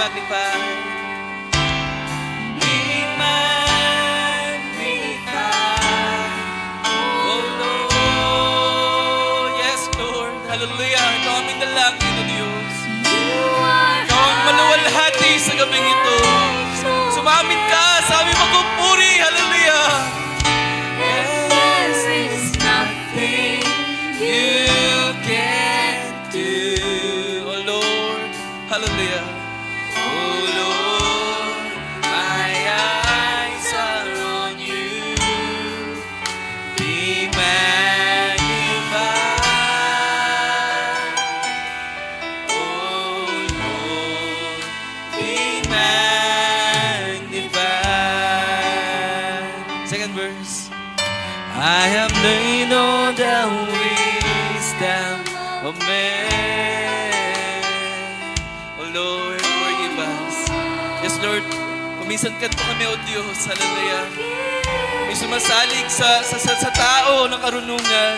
magnified. Hallelujah. Ikaw aming dalangin, O Diyos. Ikaw ang maluwalhati sa gabing ito. Sumamin ka sa aming magpupuri. Hallelujah. There is nothing You can do. Oh Lord. Hallelujah. Oh Lord. My eyes are on you. Be magnified. I have learned all the wisdom of man. Oh Lord, forgive us. Yes Lord, kuminsan kanto kami, O Diyos. Hallelujah. May sumasalig sa tao ng karunungan.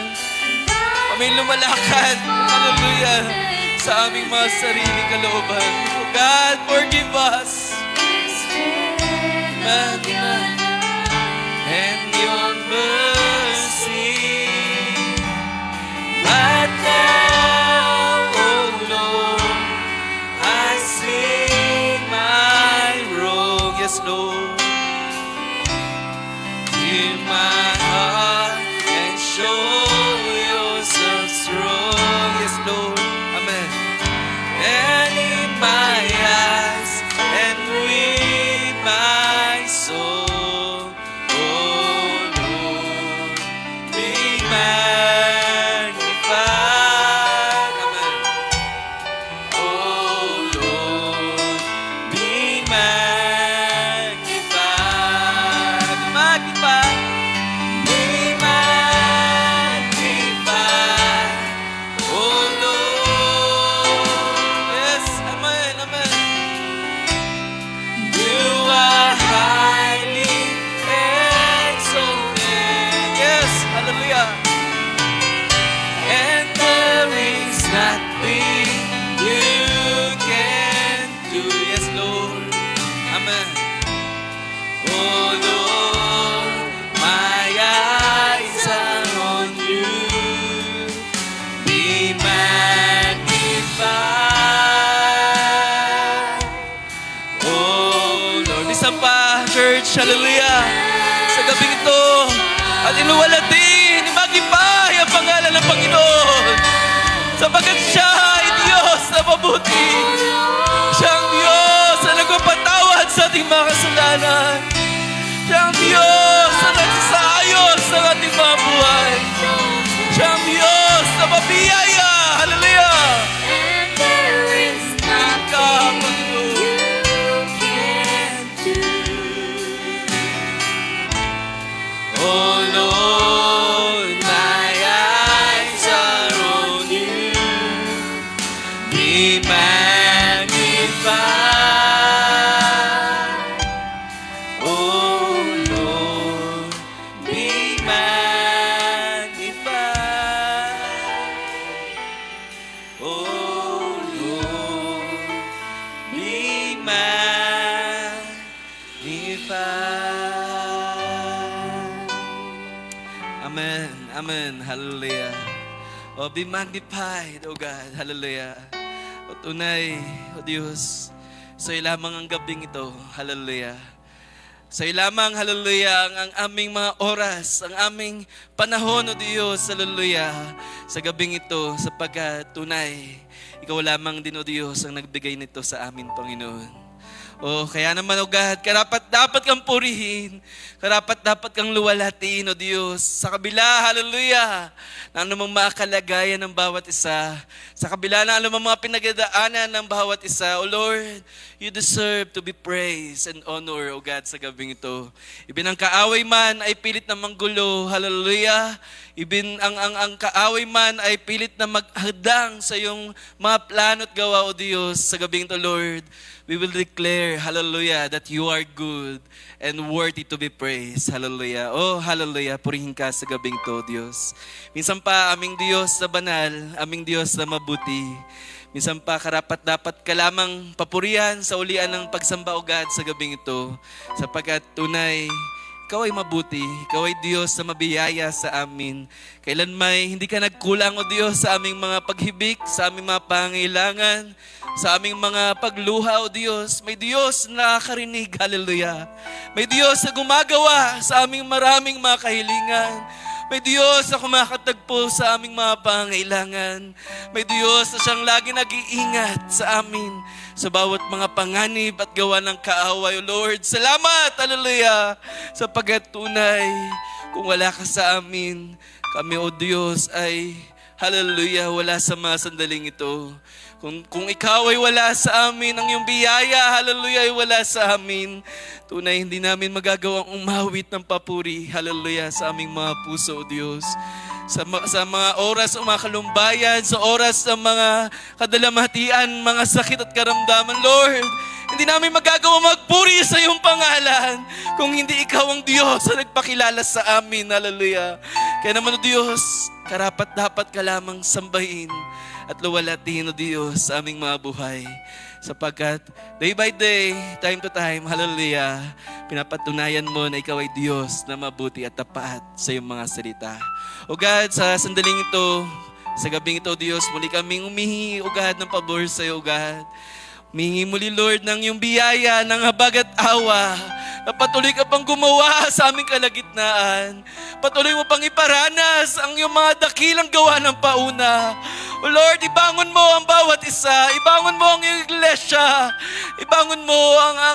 Kami lumalakad. Hallelujah. Sa aming mga sariling kalooban. Oh God, forgive us. And your mercy. But now, oh Lord, I see my wrong. Yes, Lord. Hear my heart and show yourself strong. Yes, Lord. Amen. And in my eyes and with my soul. Hallelujah. Sa gabing ito, at inuwalhati, magnify ang pangalan ng Panginoon. Sapagkat siya ay Diyos na mabuti. Siya ang Diyos na nagpapatawad sa ating mga kasalanan. Siya ang Diyos na nagsasayos sa ating mga buhay. Siya ang Diyos na mabiyaya. Hallelujah. And there is nothing you can do. Oh Lord, my eyes are on you. Be magnified. Oh Lord, be magnified. Oh Lord, be magnified. Amen. Amen. Hallelujah. Oh, be magnified, oh God. Hallelujah. O tunay, o Diyos, sa'yo lamang ang gabing ito. Hallelujah. Sa'yo lamang, hallelujah, ang aming mga oras, ang aming panahon, o Diyos, hallelujah, sa gabing ito, sapagkat tunay, ikaw lamang din, o Diyos, ang nagbigay nito sa amin, Panginoon. Oh, kaya naman, oh God, dapat kang purihin. Dapat kang luwalhatiin, oh Diyos. Sa kabila, hallelujah, na anumang mga kalagayan ng bawat isa. Sa kabila na anumang mga pinagdadaanan ng bawat isa, oh Lord, you deserve to be praised and honor, oh God, sa gabing ito. Ibin ang kaaway man ay pilit na manggulo, hallelujah. Ibin ang kaaway man ay pilit na maghadang sa iyong mga plano at gawa, oh Diyos, sa gabing ito, Lord. We will declare, hallelujah, that you are good and worthy to be praised. Hallelujah. Oh, hallelujah. Purihin ka sa gabing to, Diyos. Minsan pa, aming Diyos na banal, aming Diyos na mabuti. Minsan pa karapat-dapat ka lamang papurihan sa ulian ng pagsamba, O God, sa gabing ito. Sapagkat tunay, Ikaw ay mabuti. Ikaw ay Diyos na mabiyaya sa amin. Kailan may hindi ka nagkulang, O Diyos, sa aming mga paghibik, sa aming mga pangailangan, sa aming mga pagluha, O Diyos. May Diyos na nakakarinig, hallelujah. May Diyos na gumagawa sa aming maraming mga kahilingan. May Diyos na kumakatagpo sa aming mga pangailangan. May Diyos na siyang lagi nag-iingat sa amin sa bawat mga panganib at gawa ng kaaway, O Lord. Salamat, hallelujah, sapagkat tunay, kung wala ka sa amin, kami, O Diyos, ay, hallelujah, wala sa mga sandaling ito. Kung ikaw ay wala sa amin, ang iyong biyaya, hallelujah, ay wala sa amin. Tunay, hindi namin magagawang umawit ng papuri, hallelujah, sa aming mga puso, O Diyos. Sa mga oras ng mga kalumbayan, sa oras ng mga kadalamhatian, mga sakit at karamdaman, Lord, hindi namin magagawa magpuri sa iyong pangalan kung hindi ikaw ang Diyos na nagpakilala sa amin, hallelujah. Kaya naman, O Diyos, karapat-dapat ka lamang sambahin at luwalhatiin, O Diyos, sa aming mga buhay. Sapagkat day by day, time to time, hallelujah, pinapatunayan mo na ikaw ay Diyos na mabuti at tapat sa iyong mga salita. O God, sa sandaling ito, sa gabing ito, Diyos, muli kaming umihingi, O God, ng pabor sa iyo, O God. Humingi muli, Lord, ng iyong biyaya, ng habag at awa, na patuloy ka pang gumawa sa aming kalagitnaan. Patuloy mo pang iparanas ang iyong mga dakilang gawa ng pauna. O Lord, ibangon mo ang bawat isa. Ibangon mo ang iyong iglesia. Ibangon mo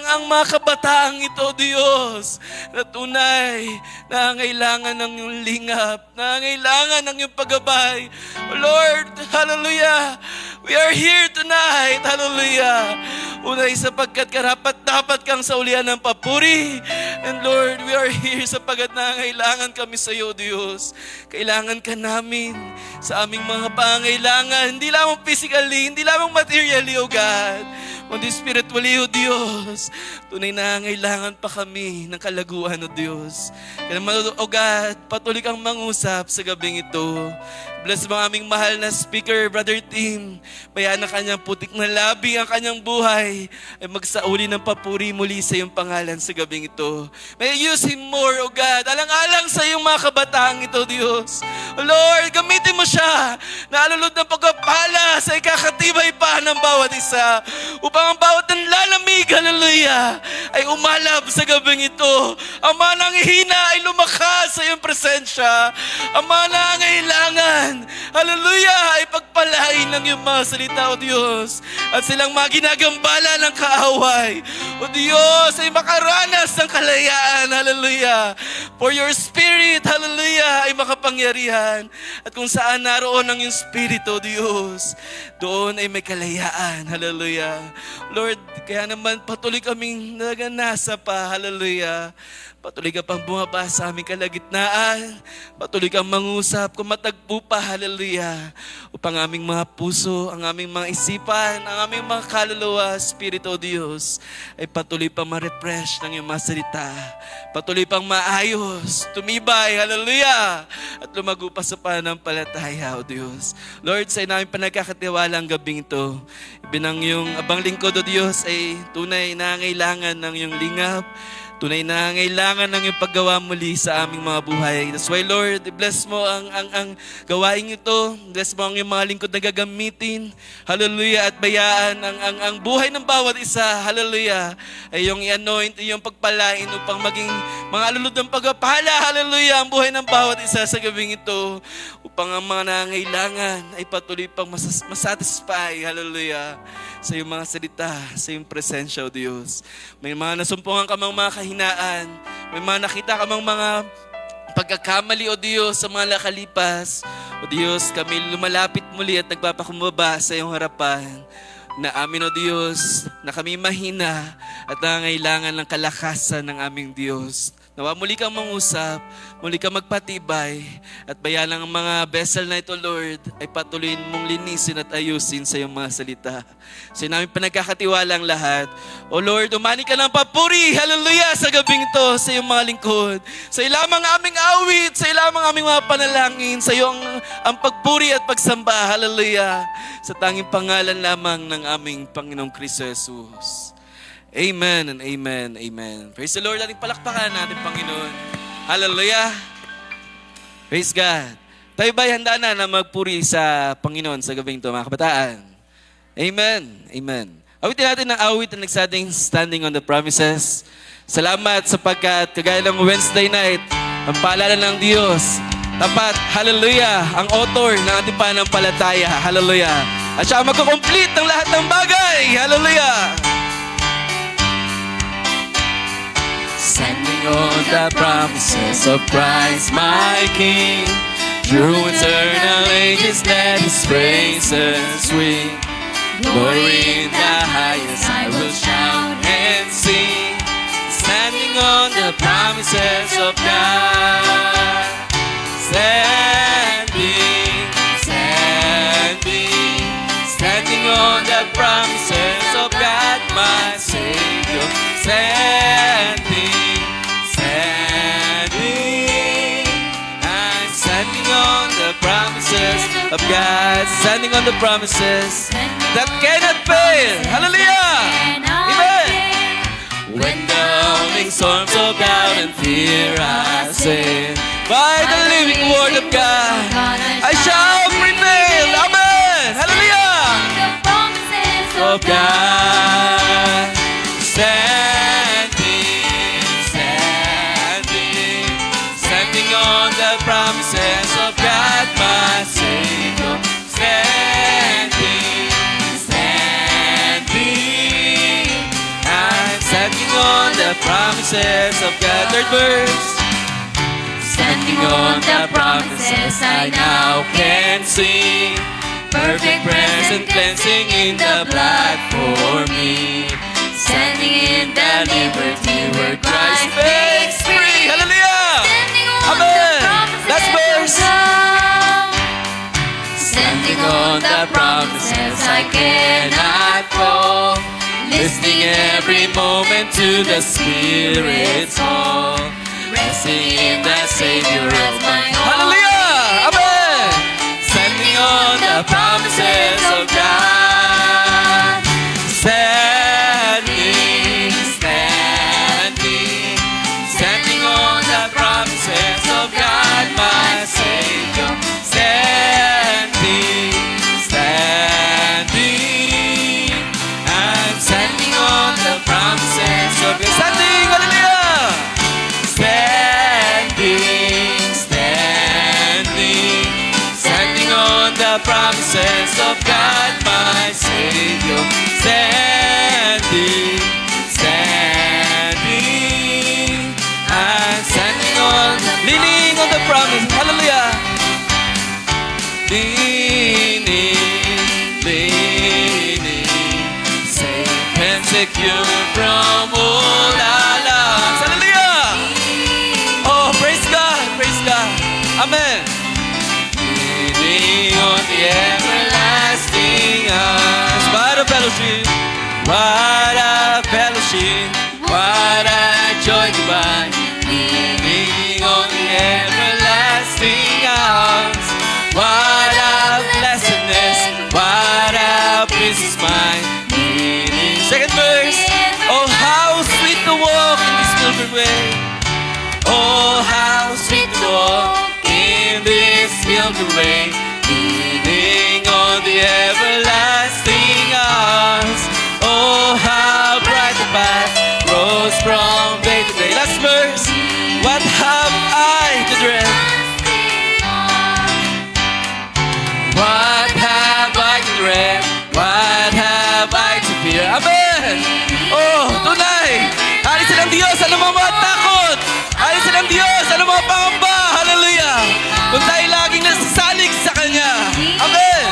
ang mga kabataang ito, Diyos, na tunay, nangangailangan ng iyong lingap, nangangailangan ng iyong paggabay. O Lord, hallelujah, we are here tonight, hallelujah. Unay, sapagkat karapat-dapat kang sa ulian ng papuri. And Lord, we are here sapagkat nangangailangan kami sa iyo, Diyos. Kailangan ka namin sa aming mga pangailangan, hindi lamang physically, hindi lamang materially, O God, kundi spiritually, O Diyos. Tunay nangangailangan pa kami ng kalaguan, O Diyos. Kaya naman, O God, patuloy kang mangusap sa gabing ito. Bless mga aming mahal na speaker, Brother Tim. Bayaan na kanyang putik na labi, ang kanyang buhay ay magsauli ng papuri muli sa iyong pangalan sa gabing ito. May use him more, O God. Alang-alang sa iyong mga kabataang ito, Diyos. O Lord, gamitin mo siya na alulod ng pagpapala sa ikakatibay pa ng bawat isa upang ang bawat nanlalamig, hallelujah, ay umalab sa gabing ito. Ang mga nanghihina ay lumakas sa iyong presensya. Ang mga nangangailangan, hallelujah, ay pagpalain ng iyong mga salita, O Diyos. At silang maginagambala ng kaaway, O Diyos, ay makaranas ng kalayaan, hallelujah. For your spirit, hallelujah, ay makapangyarihan. At kung saan naroon ang iyong spirit, O Diyos, doon ay may kalayaan, hallelujah. Lord, kaya naman patuloy kaming naganasa pa, hallelujah. Patuloy ka pang bumaba sa aming kalagitnaan. Patuloy kang mangusap kung matagpo pa, hallelujah. Upang aming mga puso, ang aming mga isipan, ang aming mga kaluluwa, Spirit, O Diyos, ay patuloy pang ma-refresh ng iyong mga salita. Patuloy pang maayos, tumibay, hallelujah. At lumago pa sa pananampalataya, O Diyos. Lord, sa namin panagkakatiwala ang gabing ito. Ibinang yung abang lingkod, O Diyos, ay tunay na ngailangan ng iyong lingap. Tunay na ngailangan ng iyong paggawa muli sa aming mga buhay. That's why, Lord, bless mo ang gawain ito. Bless mo ang iyong mga lingkod na gagamitin. Hallelujah. At bayaan ang buhay ng bawat isa. Hallelujah. Ay iyong i-anoint, iyong pagpalain upang maging mga alulod ng pagpapala. Hallelujah. Ang buhay ng bawat isa sa gabing ito. Upang ang mga nangangailangan ay patuloy pang masatisfy. Hallelujah. Sa iyong mga salita, sa iyong presensya, O Diyos. May mga nasumpungan ka mga kahinaan. May mga nakita ka mga pagkakamali, O Diyos, sa mga nakalipas. O Diyos, kami lumalapit muli at nagpapakumbaba sa iyong harapan. Na amin, O Diyos, na kami mahina at nangangailangan ng kalakasan ng aming Diyos. Nawa muli kang mangusap, muli kang magpatibay, at bayan ang mga vessel na ito, Lord, ay patuloyin mong linisin at ayusin sa iyong mga salita. Sa namin pinagkakatiwala ang lahat. O Lord, umani ka ng papuri, hallelujah, sa gabing ito, sa iyong mga lingkod. Sa iyo lamang aming awit, sa iyo lamang aming mga panalangin, sa iyo ang pagpuri at pagsamba, hallelujah, sa tanging pangalan lamang ng aming Panginoong Kristo Jesus. Amen and amen, amen. Praise the Lord. Ating palakpakan natin, Panginoon. Hallelujah. Praise God. Tayo ba'y handa na magpuri sa Panginoon sa gabing ito, mga kabataan? Amen, amen. Awitin natin ang awit na nagsabing Standing on the Promises. Salamat sapagkat kagaya ng Wednesday night, ang paalala ng Diyos, tapat, hallelujah, ang author ng ating pananampalataya, hallelujah. At siya magkukomplete ng lahat ng bagay, hallelujah. Standing on the promises of Christ my King, through eternal ages let His praises swing. Glory in the highest I will shout and sing, standing on the promises of God. Standing, standing, standing on the promises of God my Savior. Standing, standing, I'm standing on the promises of God, standing on the promises that cannot fail. Hallelujah! Amen! When the howling storms of doubt and fear I say, by the living word of God, I shall prevail. Amen! Hallelujah! Of God, standing, standing, standing on the promises of God, my Savior. Standing, standing, I'm standing on the promises of God. Third verse. Standing on the promises I now can see, perfect present cleansing in the blood for me, standing in the liberty where Christ makes free. Hallelujah! Amen! Last verse. Standing on the promises I cannot fall, listening every moment to the Spirit's call, resting in the Savior of my heart. Hallelujah! Amen! Standing on the promises of God. Standing, standing, standing on the promises of God, my Savior. Standing, standing, I'm standing on the promises of God. Standing, hallelujah! Standing, standing, standing on the promises of God, my Savior. Standing, standing, I'm standing on, leaning on the promise. Hallelujah. Leaning, leaning, safe and secure from all alarms. Hallelujah. Oh, praise God, praise God. Amen. Leaning on the everlasting arms. What a fellowship, what a fellowship, what a joy divine. Leaning on the everlasting arms. What a blessedness, what a peace is mine. Leaning. Second verse. Oh, how sweet to walk in this pilgrim way. Oh, how sweet to walk in this pilgrim way, leaning on the everlasting arms. Oh, how bright the path grows from day to day. Last verse. What have I to dread? What have I to dread? What have I to fear? Amen! Oh, tunay! Alisin ang Diyos, ano mga takot! Alisin ang Diyos, ano mga pangamba! Hallelujah! Kung tayo laging nasasalig sa Kanya. Amen!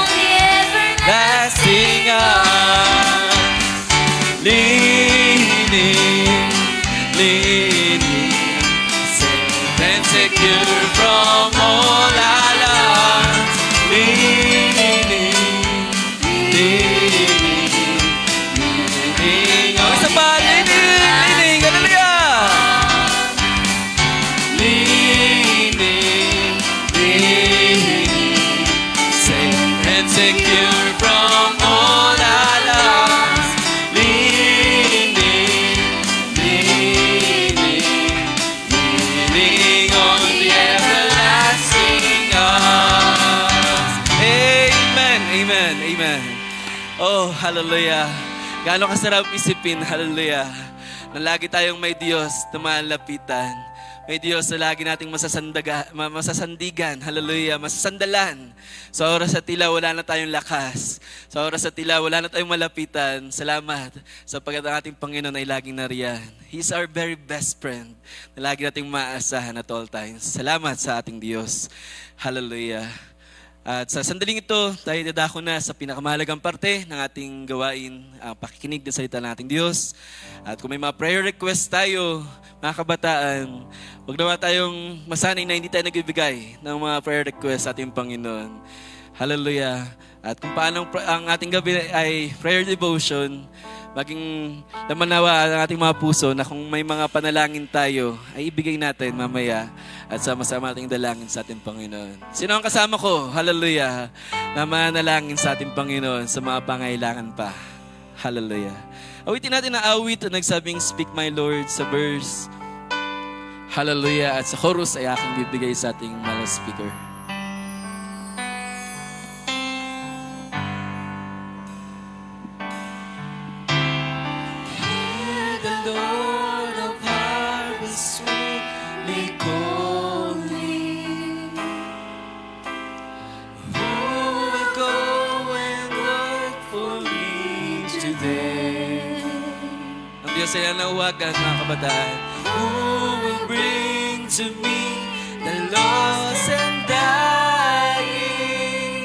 Lasting arms, leaning, leaning, and secure from all our loss. Leaning on the everlasting arms. Amen, amen, amen. Oh, hallelujah. Gaano kasarap isipin, hallelujah, na lagi tayong may Diyos na malapitan. May Diyos na lagi nating masasandigan, hallelujah, masasandalan. Sa oras na tila wala na tayong lakas, sa oras na tila wala na tayong malapitan, salamat sapagkat ang ating Panginoon ay laging nariyan. He's our very best friend na lagi nating maaasahan at all times. Salamat sa ating Diyos. Hallelujah. At sa sandaling ito, tayo dadako na sa pinakamahalagang parte ng ating gawain, pakikinig ng salita ng ating Diyos. At kung may mga prayer request tayo, mga kabataan, huwag naman tayong masanay na hindi tayo nagbibigay ng mga prayer request sa ating Panginoon. Hallelujah. At kung paano ang ating gabi ay prayer devotion, maging lamanawa ang ating mga puso na kung may mga panalangin tayo, ay ibigay natin mamaya at sama-sama ating dalangin sa ating Panginoon. Sino ang kasama ko? Hallelujah. Na manalangin sa ating Panginoon sa mga pangailangan pa. Hallelujah. Awitin natin ang awit na nagsabing, Speak my Lord, sa verse. Hallelujah. At sa chorus ay aking bibigay sa ating mahal na speaker. The Lord of harvest may calling. Who will go and work for me today? Ang Diyos ay nanawagan, mga kabataan. Who will bring to me the lost and dying?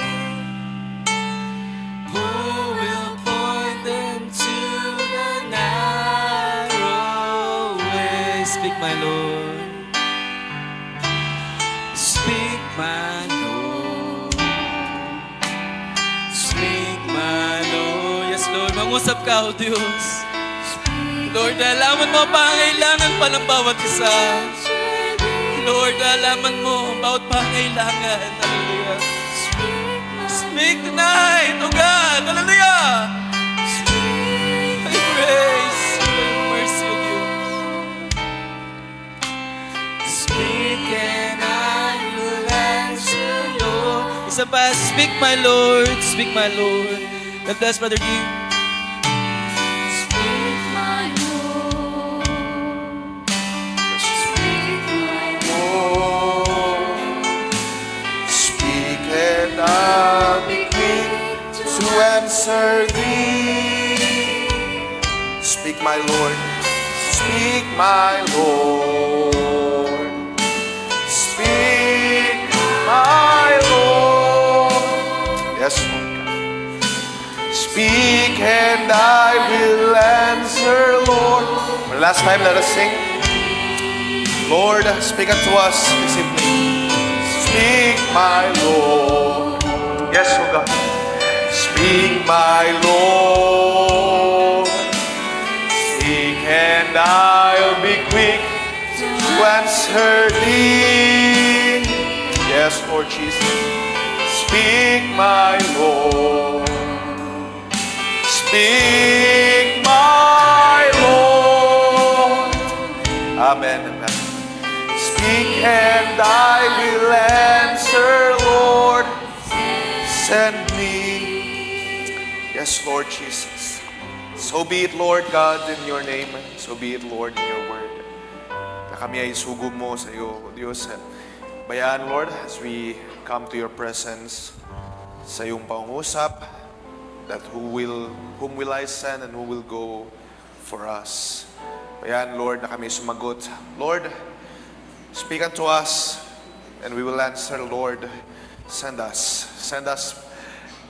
Who will point them to the narrow way? Speak, my Lord. Speak, my Lord. Speak, my Lord. Yes, Lord. Mangusap ka, O Diyos. Lord, alaman mo ang pangailangan pa ng bawat isa. Lord, alaman mo ang bawat pangailangan. Hallelujah. Speak tonight, O God. Hallelujah. May grace, may mercy of you. Speak and I will answer, Lord. Isa pa, speak, my Lord. Speak, my Lord. God bless, Brother G. I'll be quick to answer thee. Speak, my Lord. Speak, my Lord. Speak, my Lord. Yes, Lord. Speak and I will answer, Lord. For the last time, let us sing. Lord, speak unto us this evening. Speak, my Lord. Yes, oh God. Speak, my Lord. Speak and I'll be quick to answer thee. Yes, Lord Jesus. Speak, my Lord. Speak, my Lord. Amen. Amen. Speak and I will answer, Lord. Send me. Yes, Lord Jesus. So be it, Lord God, in your name. So be it, Lord, in your word. Na kami ay sugo mo sa iyo, O Diyos. At bayaan, Lord, as we come to your presence sa iyong pangusap, that whom will I send and who will go for us. Bayaan, Lord, na kami sumagot. Lord, speak unto us, and we will answer, Lord. Send us. Send us.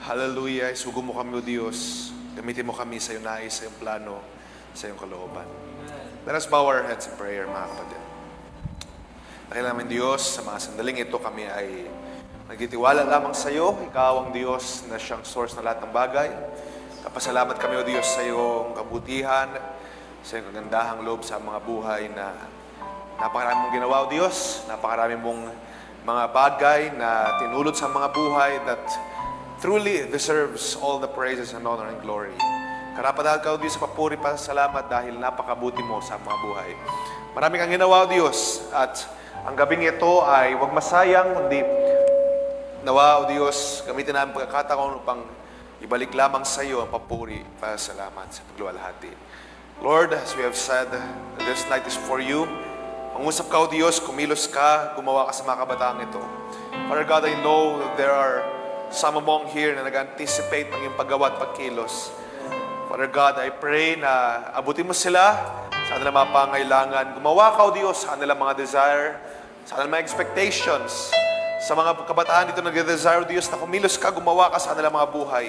Hallelujah. Isugo mo kami, O Diyos. Gamitin mo kami sa iyong nais, sa iyong plano, sa iyong kalooban. Let us bow our heads in prayer, mga kapatid. Dahil namin, Diyos, sa mga sandaling ito, kami ay nagtitiwala lamang sa iyo. Ikaw ang Diyos na siyang source ng lahat ng bagay. Kapasalamat kami, O Diyos, sa iyong kabutihan, sa iyong kagandahang loob sa mga buhay na napakarami mong ginawa, O Diyos. Napakarami mong mga bagay na tinulot sa mga buhay that truly deserves all the praises and honor and glory. Karapat-dapat ka, O Diyos, sa papuri pa sa salamat dahil napakabuti mo sa mga buhay. Marami kang ginawa, O Diyos, at ang gabing ito ay huwag masayang, kundi nawa, O Diyos, gamitin namin pagkakataon upang ibalik lamang sa iyo ang papuri para salamat sa pagluwalhati. Lord, as we have said, this night is for you. Mangusap ka, O Diyos, kumilos ka, gumawa ka sa mga kabataang ito. Father God, I know that there are some among here na nag-anticipate ng iyong paggawa at pagkilos. Father God, I pray na abutin mo sila sa kanilang mga pangailangan. Gumawa ka, O Diyos, sa kanilang mga desire, sa kanilang mga expectations, sa mga kabataan dito nag-desire, O Diyos, na kumilos ka, gumawa ka sa kanilang mga buhay.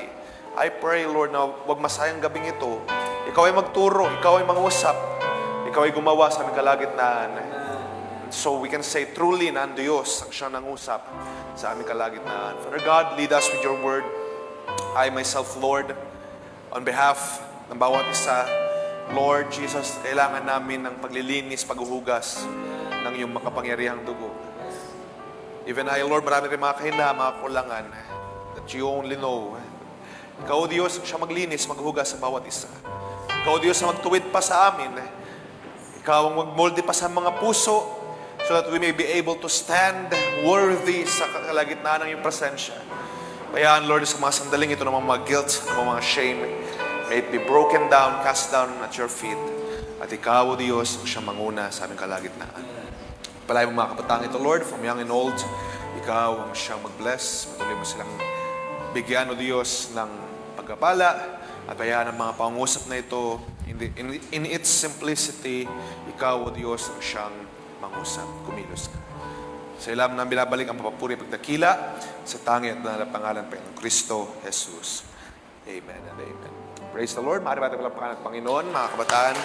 I pray, Lord, na huwag masayang gabing ito. Ikaw ay magturo, ikaw ay mangusap, ikaw ay gumawa sa aming kalagitnaan. So we can say truly na ang Diyos ang siyang nangusap sa aming kalagitnaan. Father God, lead us with your word. I myself, Lord, on behalf ng bawat isa, Lord Jesus, kailangan namin ng paglilinis, paghuhugas ng iyong makapangyarihang dugo. Even I, Lord, marami rin mga kahina, mga kulangan that you only know. Ikaw, Diyos, siya maglinis, maghugas sa bawat isa. Ikaw, Diyos, na magtuwid pa sa amin. Ikaw ang magmolde pa sa mga puso so that we may be able to stand worthy sa kalagitnaan ng iyong presensya. Kayaan, Lord, sa mga sandaling ito ng mga guilt, ng mga shame, may it be broken down, cast down at your feet. At ikaw, O Diyos, ang siyang manguna sa aming kalagitnaan. Palay mo mga kapatang ito, Lord, from young and old, ikaw ang siyang mag-bless. Patuloy mo silang bigyan, O Diyos, ng pagkapala at bayaan ang mga pangusap na ito. In its simplicity, ikaw, O Diyos, ang siyang mangusap. Kumilos ka. Sa ilam na binabalik ang papapuri pagdakila sa tangi at banal na pangalan ng Kristo Jesus. Amen and amen. Praise the Lord. Maaari ba tayo palapakan ng Panginoon, mga kabataan?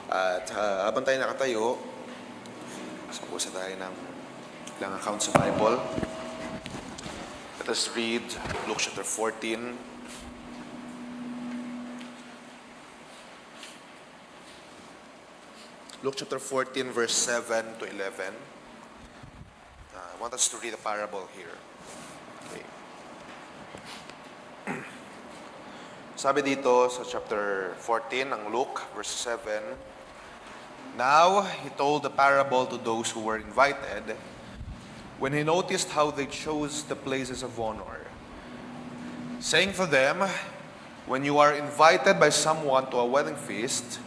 At habang tayo nakatayo, sabusa tayo ng ilang account sa Bible. Let us read Luke chapter 14. Luke chapter 14, verse 7 to 11. I want us to read a parable here. Okay. Sabi dito sa chapter 14 ng Luke, verse 7, Now he told the parable to those who were invited when he noticed how they chose the places of honor, saying to them, When you are invited by someone to a wedding feast,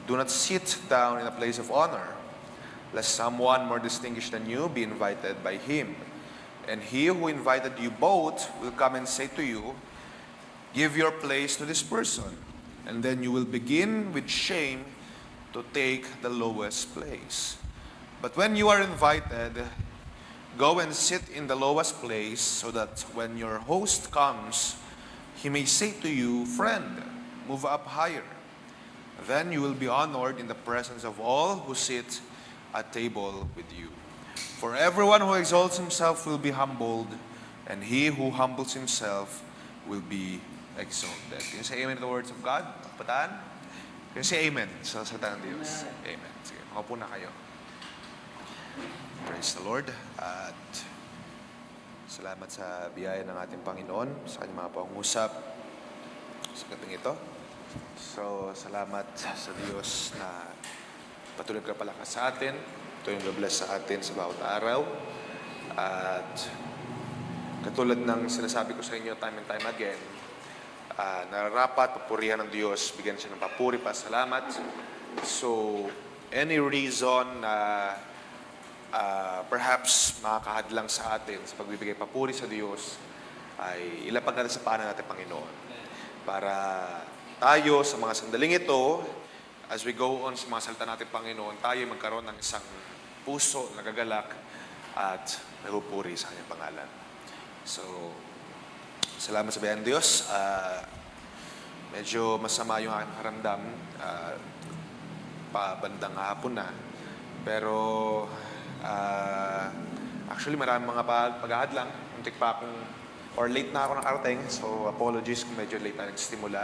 do not sit down in a place of honor, lest someone more distinguished than you be invited by him. And he who invited you both will come and say to you, Give your place to this person. And then you will begin with shame to take the lowest place. But when you are invited, go and sit in the lowest place, so that when your host comes, he may say to you, Friend, move up higher. Then you will be honored in the presence of all who sit at table with you. For everyone who exalts himself will be humbled, and he who humbles himself will be exalted. Can you say amen to the words of God? Kapataan? Can you say amen sa salita ng Diyos? Amen. Sige, makapo na kayo. Praise the Lord. At salamat sa biyaya ng ating Panginoon, sa kanyang mga pangusap sa gabing ito. So, salamat sa Diyos na patuloy ka palakas sa atin. Ito yung bless sa atin sa bawat araw. At katulad ng sinasabi ko sa inyo time and time again, nararapat, papurihan ng Diyos, bigyan siya ng papuri, pasalamat. So, any reason na perhaps makakahadlang sa atin sa pagbibigay papuri sa Diyos ay ilapag natin sa paanan natin, Panginoon. Para tayo sa mga sandaling ito, as we go on sa mga salita natin, Panginoon, tayo magkaroon ng isang puso na gagalak at nagpupuri sa kanyang pangalan. So, salamat sa bayan Diyos. Medyo masama yung aking karamdam. Pabandang hapon na. Pero, actually, maraming mga paghahadlang. Muntik pa akong, or late na ako ng arating. So, apologies kung medyo late na nagsimula.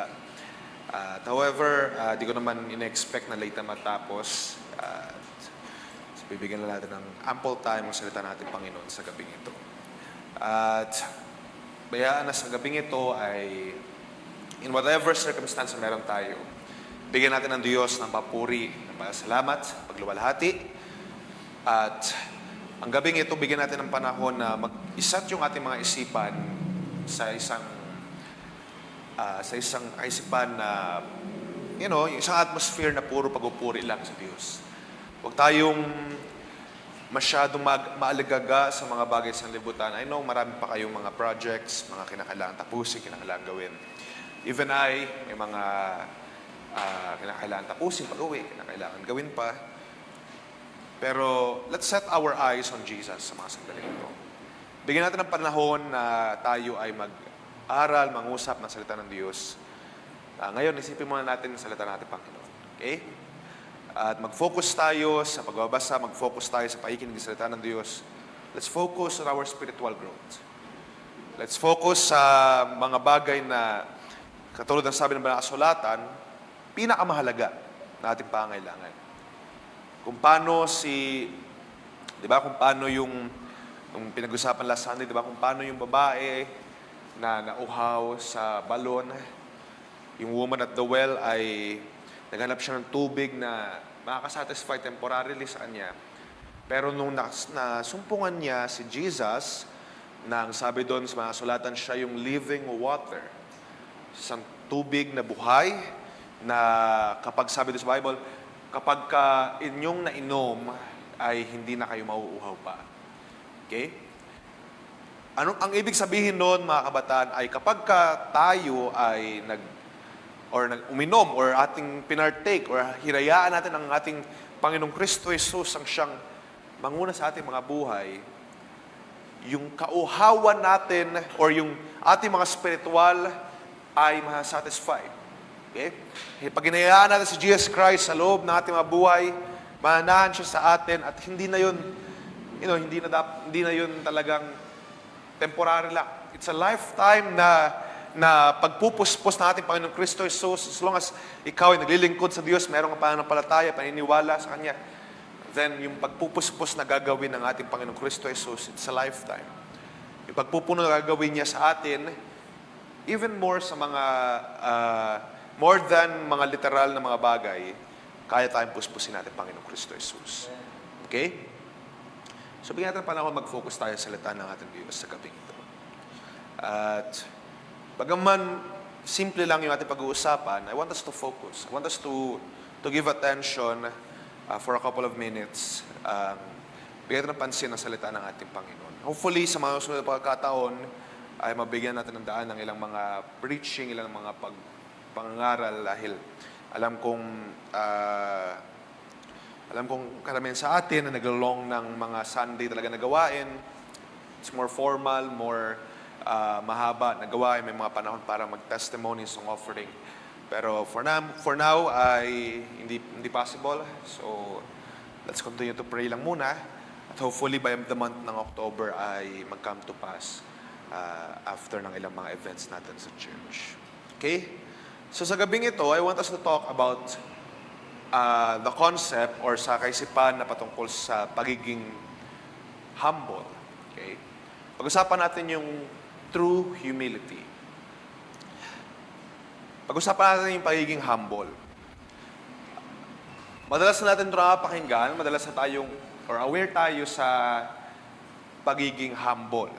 However, di ko naman in-expect na late na matapos. So bibigyan na natin ng ample time ang salita natin, Panginoon, sa gabing ito. At bayaan na sa gabing ito ay in whatever circumstance na meron tayo, bigyan natin ng Diyos ng papuri, ng pasalamat, pagluwalhati. At ang gabing ito, bigyan natin ng panahon na mag-isat yung ating mga isipan sa isang kaisipan na, yung isang atmosphere na puro pagpupuri lang sa Diyos. Huwag tayong masyadong maaligaga sa mga bagay sa libutan. I know marami pa kayong mga projects, mga kinakailangan tapusin, kinakailangan gawin. Even I, may mga kinakailangan tapusin pag-uwi, kinakailangan gawin pa. Pero let's set our eyes on Jesus sa mga sandali ito. Bigyan natin ng panahon na tayo ay mag-aral, mangusap ng salita ng Diyos. Ngayon, isipin muna natin ang salita natin, Panginoon. Okay? At mag-focus tayo sa pagbabasa, mag-focus tayo sa pakikinig ng salita ng Diyos. Let's focus on our spiritual growth. Let's focus sa mga bagay na, katulad ng sabi ng mga kasulatan, pinakamahalaga na ating pangailangan. Kung paano kung paano yung pinag-usapan last Sunday, kung paano yung babae na nauhaw sa balon, yung woman at the well ay naghanap siya ng tubig na makakasatisfy temporarily sa kanya. Pero nung nasumpungan niya si Jesus, nang sabi doon sa mga sulatan siya yung living water, isang tubig na buhay, na kapag sabi doon sa Bible, kapag inyong nainom, ay hindi na kayo mauuhaw pa. Okay? Ang ibig sabihin noon, mga kabataan, ay kapag tayo ay uminom or ating pinartake or hirayaan natin ang ating Panginoong Kristo Jesus ang siyang manguna sa ating mga buhay, yung kauhawan natin or yung ating mga spiritual ay masasatisfy. Okay? Pag hinayaan natin si Jesus Christ sa loob ng ating mga buhay, manahan siya sa atin at hindi na yun, hindi na yun talagang temporary lang. It's a lifetime na pagpupuspos ng ating Panginoong Kristo Jesus, as long as ikaw ay naglilingkod sa Diyos, mayroong pananampalataya, paniniwala sa Kanya, then yung pagpupuspos na gagawin ng ating Panginoong Kristo Jesus, it's a lifetime. Yung pagpupuno na gagawin niya sa atin, even more sa mga, more than mga literal na mga bagay, kaya tayong puspusin natin Panginoong Kristo Jesus. Okay? So, bigyan natin panahon mag-focus tayo sa salita ng ating Diyos sa gabing ito. At bagaman simple lang yung ating pag-uusapan, I want us to focus. I want us to give attention for a couple of minutes. Bigyan natin ng pansin ang salita ng ating Panginoon. Hopefully, sa mga susunod na pagkakataon, ay mabigyan natin ng daan ng ilang mga preaching, ilang mga pangangaral dahil alam kong karamihan sa atin na naglalong ng mga Sunday talaga na gawain. It's more formal, more mahaba na gawain. May mga panahon para mag-testimony, song offering. Pero for now ay hindi possible. So, let's continue to pray lang muna. At hopefully by the month ng October ay mag-come to pass after ng ilang mga events natin sa church. Okay? So sa gabing ito, I want us to talk about the concept or sa kaisipan na patungkol sa pagiging humble. Okay? Pag-usapan natin yung true humility. Pag-usapan natin yung pagiging humble. Madalas na natin ito nakapakinggan, madalas na tayong, or aware tayo sa pagiging humble.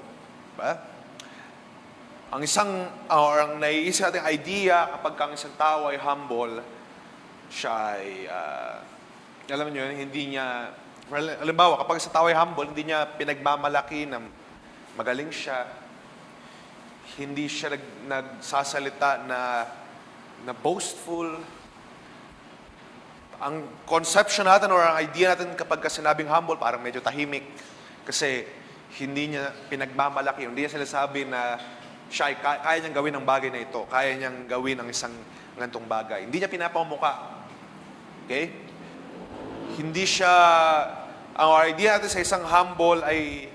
Diba? Ang ang naiisip natin idea kapag ang isang tao ay humble, siya ay, alam niyo, hindi niya, halimbawa, kapag isang tao ay humble, hindi niya pinagmamalaki na magaling siya, hindi siya nagsasalita na boastful. Ang conception natin or ang idea natin kapag sinabing humble, parang medyo tahimik. Kasi hindi niya pinagmamalaki, hindi niya sinasabi na siya ay kaya niyang gawin ang bagay na ito, kaya niyang gawin ang isang ganitong bagay. Hindi niya pinapamuka. Okay? Hindi siya, ang idea natin sa isang humble ay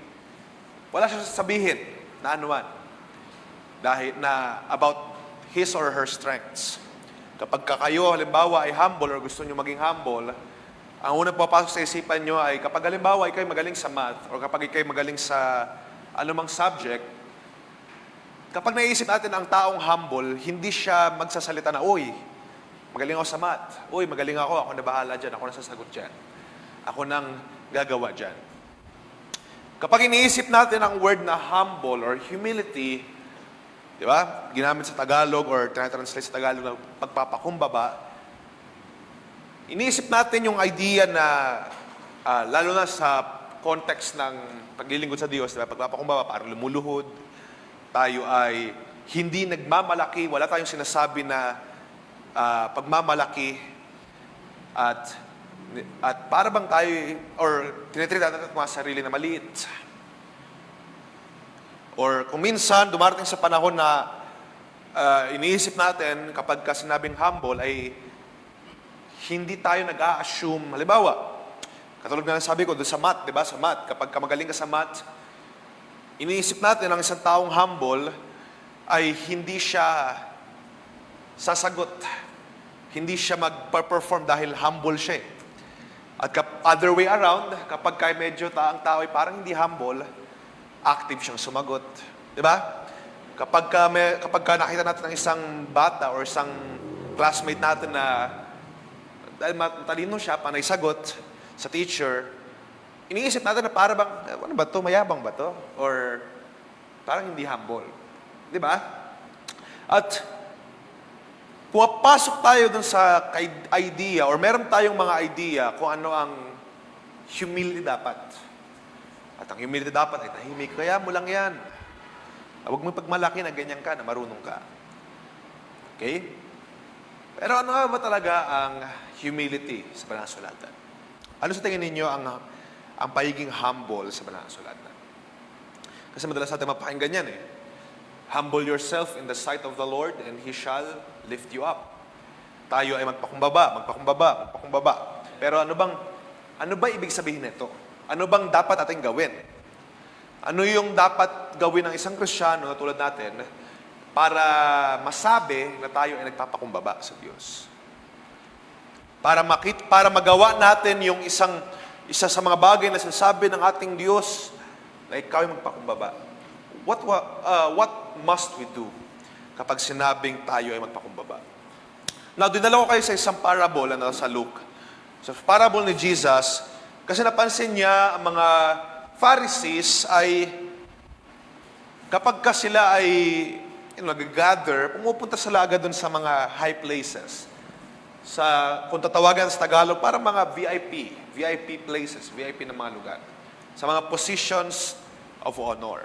wala siya sasabihin na anuman. Dahil na about his or her strengths. Kapag kayo halimbawa ay humble or gusto niyo maging humble, ang unang papasok sa isipan niyo ay kapag halimbawa ikay magaling sa math or kapag ikay magaling sa anumang subject, kapag naisip natin ang taong humble, hindi siya magsasalita na, "Uy, magaling ako sa math. Uy, magaling ako na bahala dyan, ako na sasagot dyan. Ako nang gagawa dyan." Kapag iniisip natin ang word na humble or humility, di ba? Ginamit sa Tagalog or tinatranslate sa Tagalog na pagpapakumbaba, iniisip natin yung idea na, lalo na sa context ng paglilingkod sa Diyos, di ba? Pagpapakumbaba, parang lumuluhod, tayo ay hindi nagmamalaki, wala tayong sinasabi na pagmamalaki at para bang tayo or tinitreat natin ang mga sarili na maliit. Or kung minsan dumarating sa panahon na iniisip natin kapag sinabing humble ay hindi tayo nag-a-assume. Halimbawa, katulad na sabi ko doon sa math, di ba? Sa math, kapag magaling ka sa math, iniisip natin ang isang taong humble ay hindi siya sasagot. Hindi siya mag-perform dahil humble siya. At other way around, kapag medyo ang tao ay parang hindi humble, active siyang sumagot. Di ba? Kapag nakita natin ng isang bata or isang classmate natin na dahil matalino siya, panay sagot sa teacher, iniisip natin na para bang, ano ba to? Mayabang ba to? Or parang hindi humble. Di ba? At pumapasok tayo dun sa idea or meron tayong mga idea kung ano ang humility dapat. At ang humility dapat ay tahimik. Kaya mo lang yan. Huwag mo pagmalaki na ganyan ka, na marunong ka. Okay? Pero ano nga ba talaga ang humility sa Banal na Sulatan? Ano sa tingin ninyo ang pagiging humble sa Banal na Sulatan? Kasi madalas natin mapakinggan yan eh. Humble yourself in the sight of the Lord and He shall lift you up. Tayo ay magpakumbaba. Pero ano ba ibig sabihin nito? Ano bang dapat ating gawin? Ano yung dapat gawin ng isang Kristiyano na tulad natin para masabi na tayo ay nagpapakumbaba sa Diyos? Para magawa natin yung isa sa mga bagay na sinasabi ng ating Diyos na ikaw ay magpakumbaba. What must we do kapag sinabing tayo ay magpakumbaba? Now, dinala ko kayo sa isang parable na sa Luke. Sa parable ni Jesus, kasi napansin niya ang mga Pharisees ay kapag sila ay nag-gather, pumupunta sila agad dun sa mga high places. Kung tatawagan sa Tagalog, para mga VIP places, VIP na mga lugar. Sa mga positions of honor.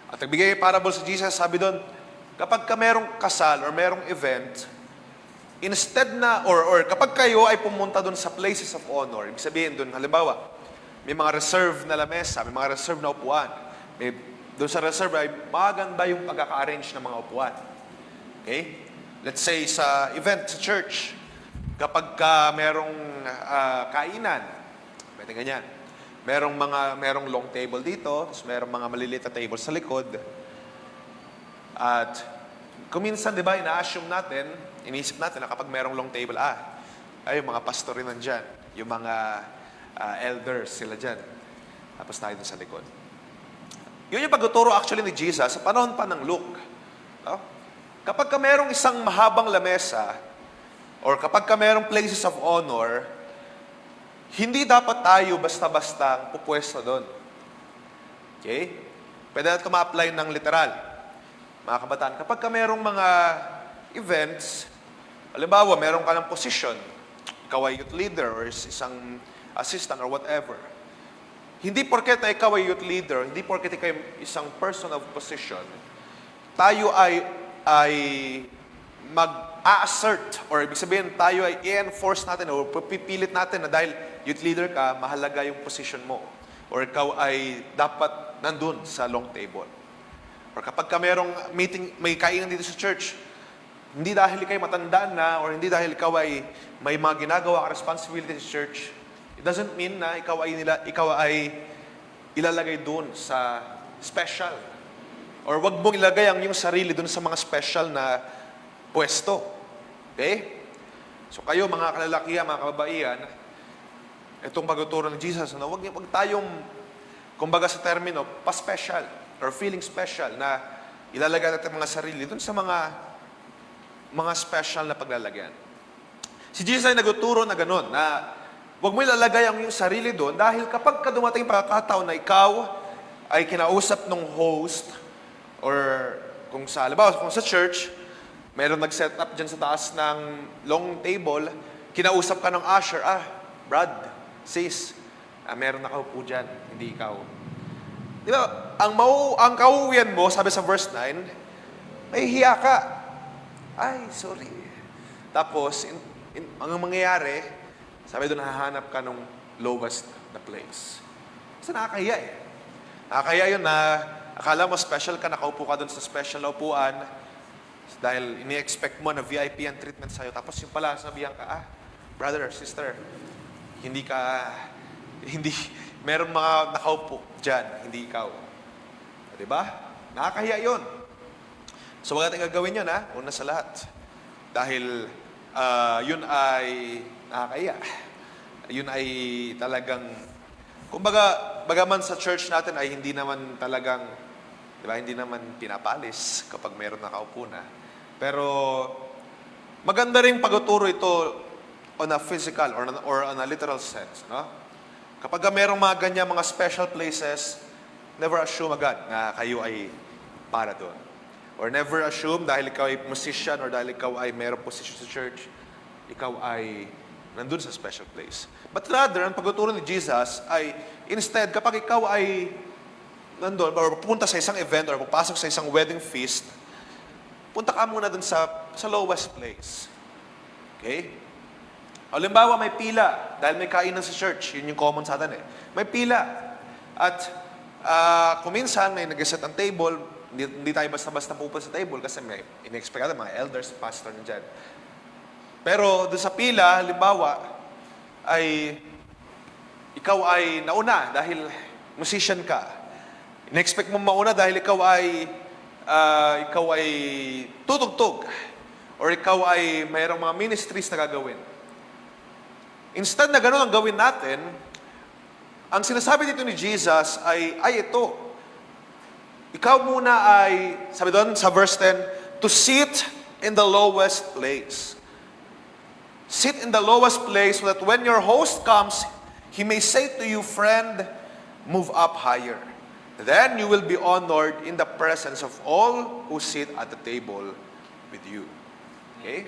At nagbigay parable si Jesus, sabi doon, kapag merong kasal or merong event, instead na, or kapag kayo ay pumunta doon sa places of honor, ibig sabihin doon, halimbawa, may mga reserve na lamesa, may mga reserve na upuan. Doon sa reserve ay maganda yung pagkaka-arrange ng mga upuan. Okay? Let's say sa event, sa church, kapag merong kainan, pwede ganyan. Merong long table dito, tapos merong mga maliliit na table sa likod. At kuminsan, di ba, ina-assume natin, iniisip natin na kapag merong long table, ay yung mga pastor rin nandyan, yung mga elders sila dyan. Tapos tayo dun sa likod. Yun yung pagtuturo actually ni Jesus sa panahon pa ng Luke. No? Kapag merong isang mahabang lamesa, or kapag merong places of honor, hindi dapat tayo basta-basta pupwesto doon. Okay? Pwede na ito ma-apply ng literal. Mga kabataan, kapag merong mga events, halimbawa, meron ka ng position, ikaw ay youth leader or isang assistant or whatever. Hindi porket na ikaw ay youth leader, hindi porket ikaw ay isang person of position, tayo ay mag-a-assert or ibig sabihin tayo ay i-enforce natin o pipilit natin na dahil youth leader ka, mahalaga yung position mo. Or ikaw ay dapat nandun sa long table. Or kapag merong meeting, may kainan dito sa church, hindi dahil ikaw matandaan na or hindi dahil ikaw ay may mga ginagawa ka responsibility sa church, it doesn't mean na ikaw ay ilalagay dun sa special. Or wag mong ilagay ang iyong sarili dun sa mga special na pwesto. Okay? So kayo mga kalalakihan, mga kababaihan, itong pagtuturo ng Jesus, wag tayong, kumbaga sa termino, pa-special. or feeling special na ilalagay natin mga sarili dun sa mga special na paglalagyan. Si Jesus ay nagtuturo na gano'n, na huwag mo ilalagay ang iyong sarili doon dahil kapag dumating pagkakataon na ikaw ay kinausap ng host or kung sa, halimbawa, kung sa church, meron nag-set up dyan sa taas ng long table, kinausap ka ng usher, Brad, sis, meron nakaupo dyan, hindi ikaw. Di ba, ang kauwian mo, sabi sa verse 9, may hiya ka. Ay, sorry. Tapos, ang mangyayari, sabi doon, hahanap ka ng lowest na place. Kasi nakakahiya eh. Nakakahiya yun na akala mo special ka, nakaupo ka doon sa special na upuan dahil ini-expect mo na VIP ang treatment sa'yo. Tapos yung pala, sabihan ka, brother, sister, meron mga nakaupo dyan, hindi ikaw. Diba? Nakakahiya yun. So, wag natin gagawin yun, una sa lahat. Dahil yun ay nakakahiya. Yun ay talagang, bagaman sa church natin ay hindi naman talagang, diba, hindi naman pinapalis kapag meron nakaupo na. Pero, maganda rin pagtuturo ito on a physical or on a literal sense, no? Kapag merong mga ganyan, mga special places, never assume agad na kayo ay para doon. Or never assume dahil ikaw ay musician or dahil ikaw ay merong position sa church, ikaw ay nandun sa special place. But rather, ang pagtuturo ni Jesus ay, instead, kapag ikaw ay nandun, or pupunta sa isang event or pupasok sa isang wedding feast, punta ka muna dun sa lowest place. Okay? Halimbawa, may pila. Dahil may kainan sa church. Yun yung common sa atin eh. May pila. At kung minsan may nag-set ang table, hindi tayo basta-basta pupunta sa table kasi may in-expect natin mga elders, pastor na dyan. Pero doon sa pila, halimbawa, ay ikaw ay nauna dahil musician ka. In-expect mo mauna dahil ikaw ay tutugtog. Or ikaw ay mayroong mga ministries na gagawin. Instead na gano'n ang gawin natin, ang sinasabi dito ni Jesus ay ito. Ikaw muna ay, sabi doon sa verse 10, to sit in the lowest place. Sit in the lowest place so that when your host comes, he may say to you, friend, move up higher. Then you will be honored in the presence of all who sit at the table with you. Okay?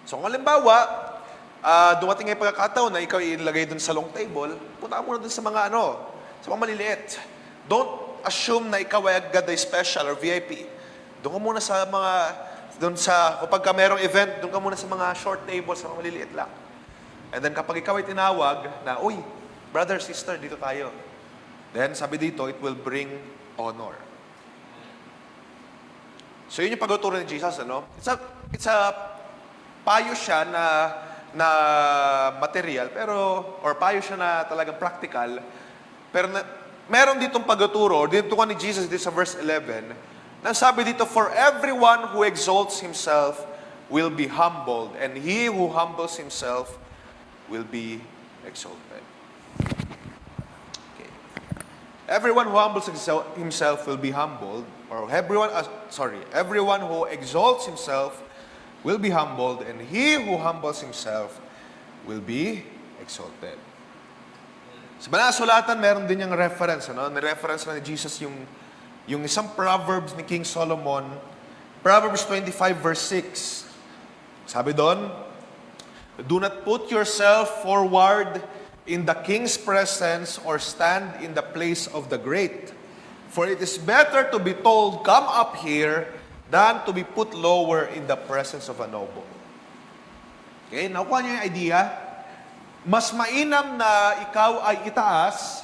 So, kung halimbawa, dumating ay pagkakataon na ikaw ilagay dun sa long table, punta ka muna dun sa mga sa mga maliliit. Don't assume na ikaw ay agad ay special or VIP. Doon ka muna sa kapag ka merong event, doon ka muna sa mga short tables, sa mga maliliit lang. And then kapag ikaw ay tinawag na, uy, brother, sister, dito tayo. Then sabi dito, it will bring honor. So yun yung pagtuturo ni Jesus, ano? It's a payo siya na material, or payo siya na talagang practical, pero meron ditong pagtuturo, dito ni Jesus dito sa verse 11, na sabi dito, for everyone who exalts himself will be humbled, and he who humbles himself will be exalted. Okay. Everyone who humbles himself will be humbled, or everyone who exalts himself will be humbled, and he who humbles himself will be exalted. Sa Banal na Sulatan, meron din yung reference. Ni-reference na ni Jesus yung isang Proverbs ni King Solomon, Proverbs 25 verse 6. Sabi doon, do not put yourself forward in the king's presence or stand in the place of the great. For it is better to be told, come up here, than to be put lower in the presence of a noble. Okay, nakuha niyo yung idea? Mas mainam na ikaw ay itaas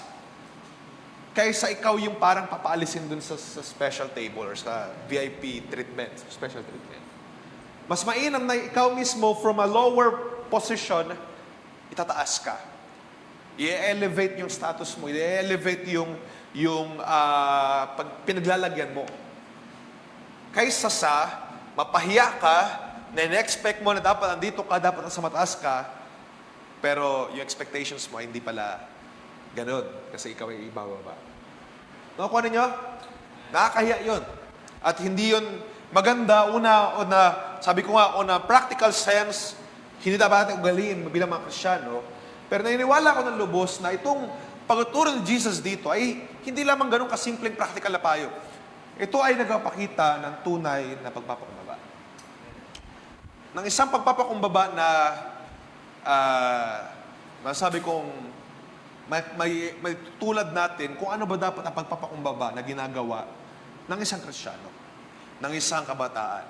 kaysa ikaw yung parang papaalisin dun sa special table or sa VIP treatment, special treatment. Mas mainam na ikaw mismo from a lower position, itataas ka. I-elevate yung status mo, i-elevate yung pinaglalagyan mo. Kaysa sa mapahiya ka, na in-expect mo na dapat andito ka, dapat nasa mataas ka, pero yung expectations mo hindi pala ganun kasi ikaw ay ibababa. Nakuha ninyo? Nakakahiya yun. At hindi yun maganda. Sabi ko nga, on a practical sense, hindi dapat natin ugaliin bilang mga Kristyano. Pero naniniwala ko ng lubos na itong pagtuturo ni Jesus dito ay hindi lamang ganun kasimpleng practical na payo. Ito ay nagpapakita ng tunay na pagpapakumbaba. Ng isang pagpapakumbaba na masabi kong may tulad natin kung ano ba dapat ang pagpapakumbaba na ginagawa ng isang Kristiyano, ng isang kabataan.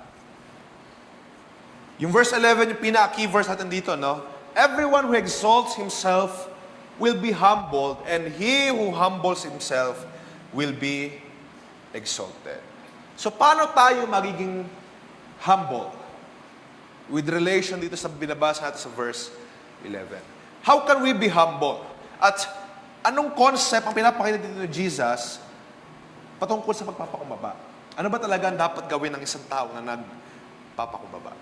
Yung verse 11, yung pinaka-key verse natin dito, no? Everyone who exalts himself will be humbled, and he who humbles himself will be exalted. So, paano tayo magiging humble? With relation dito sa binabasa natin sa verse 11. How can we be humble? At anong concept ang pinapakita dito ni Jesus patungkol sa pagpapakumbaba? Ano ba talaga ang dapat gawin ng isang tao na nagpapakumbaba?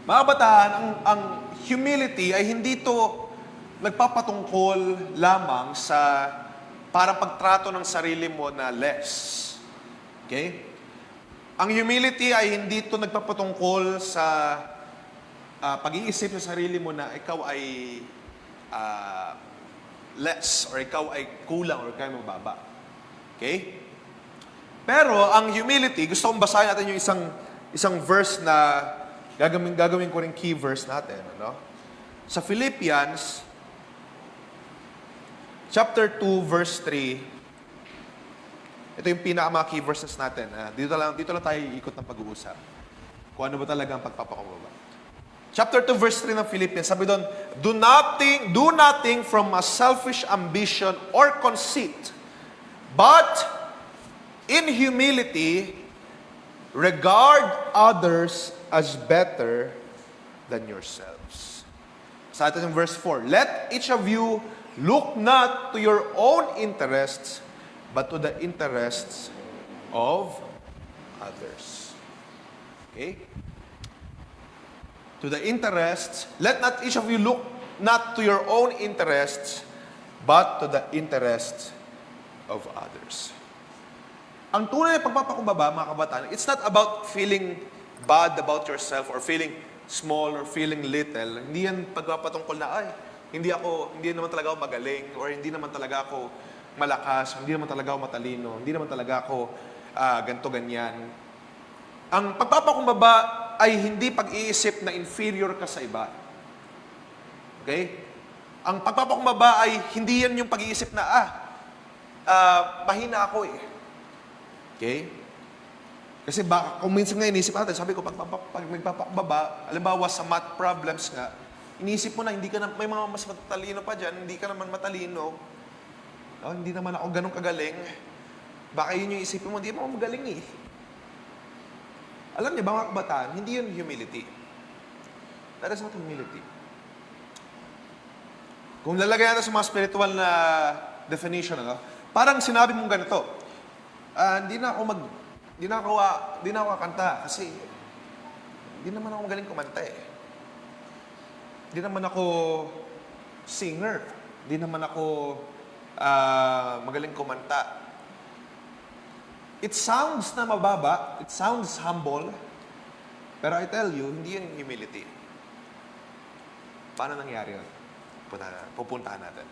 Mga kabataan, ang humility ay hindi to nagpapatungkol lamang sa parang pagtrato ng sarili mo na less. Okay? Ang humility ay hindi to nagpapatungkol sa pag-iisip sa sarili mo na ikaw ay less or ikaw ay kulang or ikaw ay mababa. Okay? Pero ang humility, gusto kong basahin natin yung isang verse na gagawin ko rin key verse natin, ano? Sa Philippians chapter 2 verse 3. Ito yung pinaka key verses natin. Dito lang tayo ikot ng pag-uusap. Kung ano ba talaga ang pagpapakumbaba. Chapter 2 verse 3 ng Philippians, sabi doon, do nothing from a selfish ambition or conceit, but in humility regard others as better than yourselves. Sa atin yung verse 4, let each of you look not to your own interests, but to the interests of others. Okay? To the interests, let not each of you look not to your own interests, but to the interests of others. Ang tunay na pagpapakumbaba, mga kabataan, it's not about feeling bad about yourself or feeling small or feeling little. Hindi yan pagpapatungkol na, hindi naman talaga ako magaling or hindi naman talaga ako malakas, hindi naman talaga ako matalino, hindi naman talaga ako ganto ganyan. Ang pagpapakumbaba ay hindi pag-iisip na inferior ka sa iba. Okay? Ang pagpapakumbaba ay hindi yan yung pag-iisip na, mahina ako eh. Okay? Kasi baka, kung minsan nga inisip natin, sabi ko, pag nagpapakumbaba, halimbawa sa math problems nga, inisip mo na, may mga mas matalino pa dyan, hindi ka naman matalino. Hindi naman ako ganun kagaling. Baka yun yung isipin mo, hindi mo ako magaling eh. Alam niyo ba mga kabataan, hindi yun humility. That is not humility. Kung lalagay natin sa mga spiritual na definition, parang sinabi mong ganito, hindi na ako kakanta kasi hindi naman ako magaling kumanta eh. Hindi naman ako singer. Hindi naman ako magaling kumanta. It sounds na mababa, it sounds humble, pero I tell you, hindi yun humility. Paano nangyari yun? Pupuntahan natin.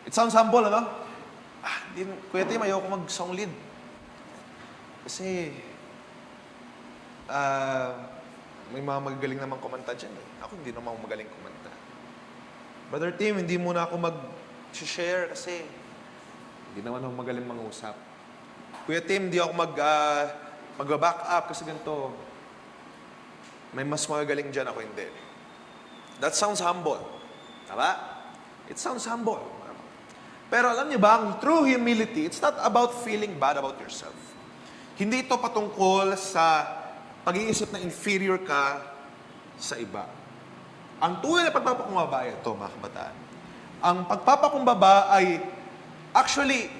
It sounds humble, ano? Kuya Tim, ayoko mag-song lead. Kasi, may mga magagaling naman kumanta dyan eh. Ako hindi naman magaling kumanta. Brother Tim, hindi muna ako mag-share kasi hindi naman ako magaling mang-usap. Kuya Tim, hindi ako mag-back up kasi ganito. May mas magagaling dyan, ako hindi. That sounds humble. Tama? It sounds humble. Pero alam niyo ba, ang true humility, it's not about feeling bad about yourself. Hindi ito patungkol sa pag-iisip na inferior ka sa iba. Ang tunay na pagpapakumbaba ay ito, mga kabataan. Ang pagpapakumbaba ay actually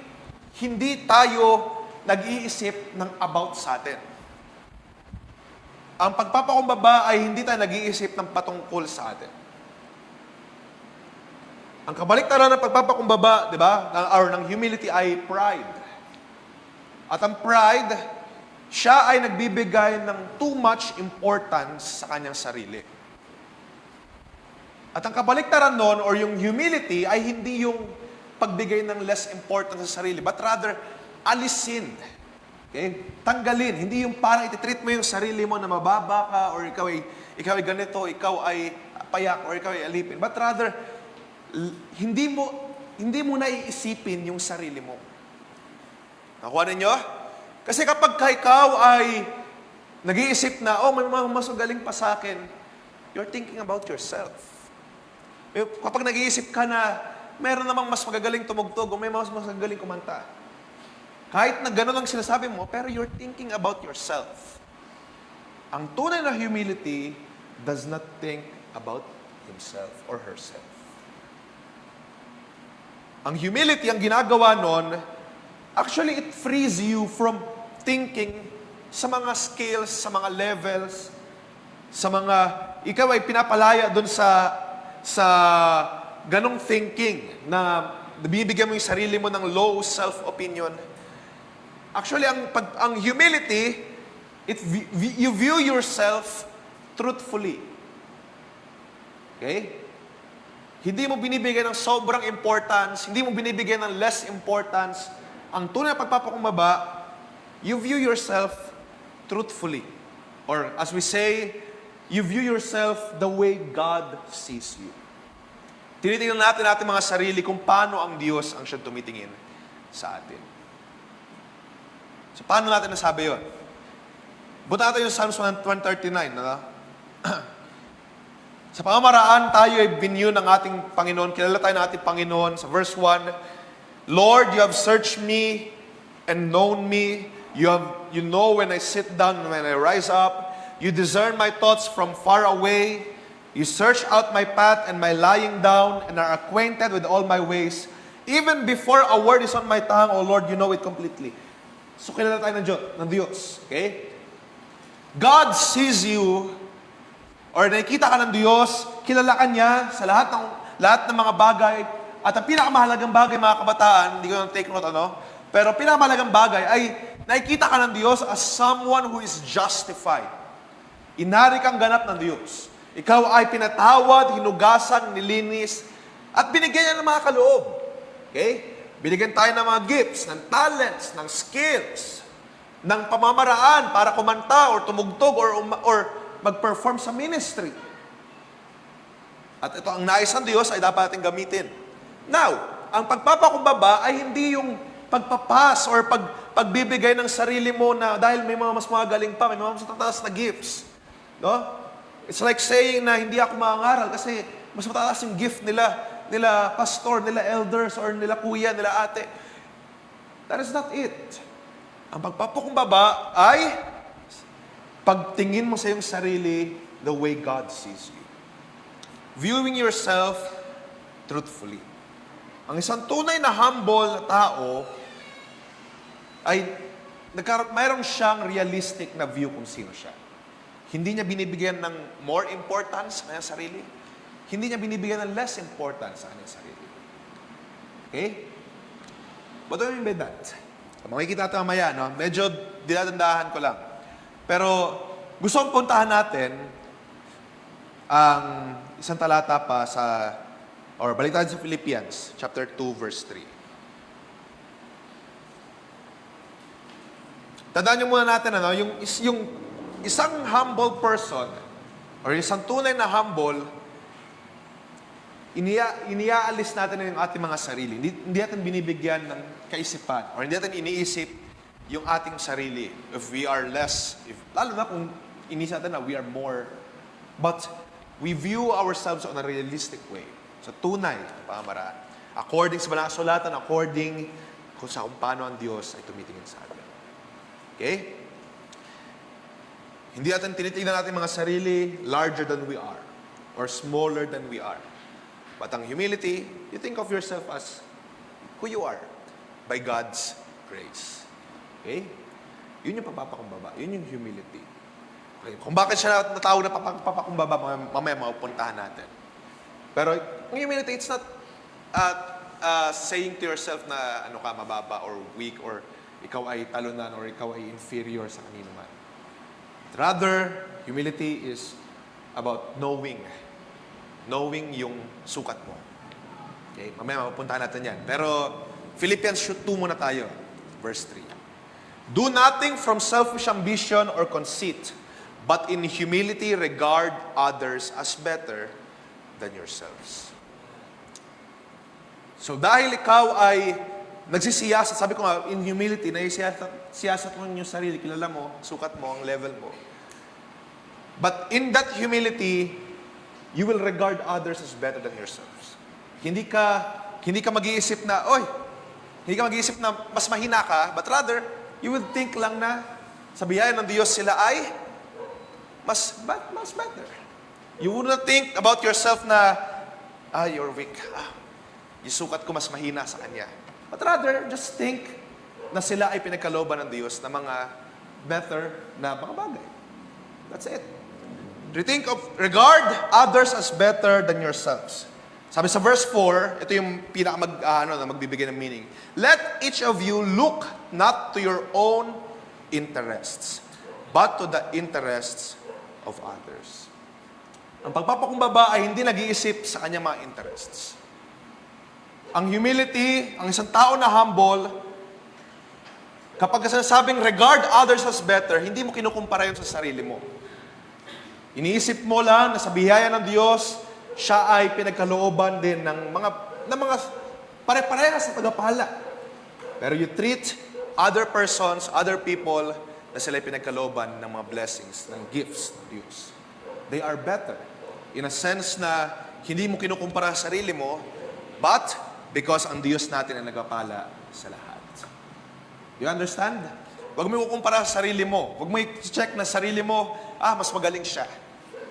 hindi tayo nag-iisip ng about sa atin. Ang pagpapakumbaba ay hindi tayo nag-iisip ng patungkol sa atin. Ang kabaliktaran ng pagpapakumbaba, di ba, or ng humility ay pride. At ang pride, siya ay nagbibigay ng too much importance sa kanyang sarili. At ang kabaliktaran nun, or yung humility, ay hindi yung pagbigay ng less importance sa sarili, but rather, alisin. Okay? Tanggalin. Hindi yung parang ititreat mo yung sarili mo na mababa ka, or ikaw ay ganito, ikaw ay payak, or ikaw ay alipin. But rather, hindi mo naiisipin yung sarili mo. Nakuha ninyo? Kasi kapag ikaw ay nag-iisip na, may mga mas magaling pa sa akin, you're thinking about yourself. Kapag nag-iisip ka na, meron namang mas magagaling tumugtog, o may mas magagaling kumanta. Kahit na gano'n ang sinasabi mo, pero you're thinking about yourself. Ang tunay na humility does not think about himself or herself. Ang humility, ang ginagawa nun, actually, it frees you from thinking sa mga skills, sa mga levels, sa mga, ikaw ay pinapalaya dun sa ganong thinking na bibigyan mo yung sarili mo ng low self-opinion. Actually, ang humility, you view yourself truthfully. Okay? Hindi mo binibigyan ng sobrang importance, hindi mo binibigyan ng less importance. Ang tunay na pagpapakumbaba, you view yourself truthfully. Or as we say, you view yourself the way God sees you. Tinitingnan natin mga sarili kung paano ang Diyos ang siyang tumitingin sa atin. So, paano natin nasabi yun? Buta natin yung Psalms 139, Sa pamamaraan, tayo ay binyo ng ating Panginoon. Kilala tayo ng ating Panginoon. Sa verse 1, Lord, you have searched me and known me. You know when I sit down and when I rise up. You discern my thoughts from far away. You search out my path and my lying down and are acquainted with all my ways. Even before a word is on my tongue, O Lord, you know it completely. So, kilala tayo ng Diyos. Okay? God sees you, or nakikita ka ng Diyos, kilala ka niya sa lahat ng mga bagay. At ang pinakamahalagang bagay, mga kabataan, hindi ko nang take note, pero pinakamahalagang bagay ay nakikita ka ng Diyos as someone who is justified. Inari kang ganap ng Diyos. Ikaw ay pinatawad, hinugasan, nilinis, at binigyan niya ng mga kaloob. Okay? Binigyan tayo ng mga gifts, ng talents, ng skills, ng pamamaraan para kumanta or tumugtog or mag-perform sa ministry. At ito, ang nais ng Diyos ay dapat natin gamitin. Now, ang pagpapakumbaba ay hindi yung pagpapas or pagbibigay ng sarili mo na dahil may mga mas magaling pa, may mga mas matataas na gifts. No? It's like saying na hindi ako mangaral kasi mas mataas yung gift nila pastor, nila elders, or nila kuya, nila ate. That is not it. Ang pagpapakumbaba ay pagtingin mo sa iyong sarili the way God sees you. Viewing yourself truthfully. Ang isang tunay na humble na tao ay mayroon siyang realistic na view kung sino siya. Hindi niya binibigyan ng more importance sa kanyang sarili. Hindi niya binibigyan ng less importance sa kanyang sarili. Okay? What do I mean by that? Makikita natin mamaya, medyo dinadandahan ko lang. Pero gusto kong puntahan natin ang isang talata pa balik tayo sa Philippians, chapter 2, verse 3. Tandaan niyo muna natin, yung isang humble person, or isang tunay na humble, iniaalis natin yung ating mga sarili. Hindi natin binibigyan ng kaisipan, or hindi natin iniisip yung ating sarili. If we are less, lalo na kung iniisip natin na we are more, but we view ourselves on a realistic way. Sa tunay na pamamaraan. According sa mga sulatan, according kung paano ang Diyos ay tumitingin sa atin. Okay? Hindi natin tinitingnan natin mga sarili larger than we are or smaller than we are. But ang humility, you think of yourself as who you are by God's grace. Okay? Yun yung pagpapakumbaba. Yun yung humility. Okay? Kung bakit siya natawag na pagpapakumbaba, mamaya maupuntahan natin. Pero ang humility, it's not saying to yourself na mababa or weak or ikaw ay talunan or ikaw ay inferior sa kanino man. Rather, humility is about knowing yung sukat mo. Okay, mamaya mapupuntahan natin yan. Pero Philippians 2 muna tayo, verse 3. Do nothing from selfish ambition or conceit, but in humility regard others as better than yourselves. So dahil ikaw ay nagsisiyasat, sabi ko nga, in humility, siyasat mo yung sarili, kilala mo, sukat mo, ang level mo. But in that humility, you will regard others as better than yourselves. Hindi ka mag-iisip na, hindi ka mag-iisip na mas mahina ka, but rather, you will think lang na sa biyaya ng Diyos sila ay mas better. You would not think about yourself na, you're weak. Yung sukat ko mas mahina sa Kanya. But rather, just think na sila ay pinagkalooban ng Diyos na mga better na mga bagay. That's it. Regard others as better than yourselves. Sabi sa verse 4, ito yung magbibigay ng meaning. Let each of you look not to your own interests, but to the interests of others. Ang pagpapakumbaba ay hindi nag-iisip sa kanyang mga interests. Ang humility, ang isang tao na humble, kapag sinasabing regard others as better, hindi mo kinukumpara yun sa sarili mo. Iniisip mo lang na sa biyaya ng Diyos, siya ay pinagkalooban din ng mga pare-parehas sa tagapala. Pero you treat other persons, other people, na sila ay pinagkalooban ng mga blessings, ng gifts ng Diyos. They are better. In a sense na hindi mo kinukumpara sa sarili mo, but because ang Diyos natin ang nagpapala sa lahat. You understand? Huwag mo kukumpara sa sarili mo. Huwag mo i-check na sarili mo, mas magaling siya.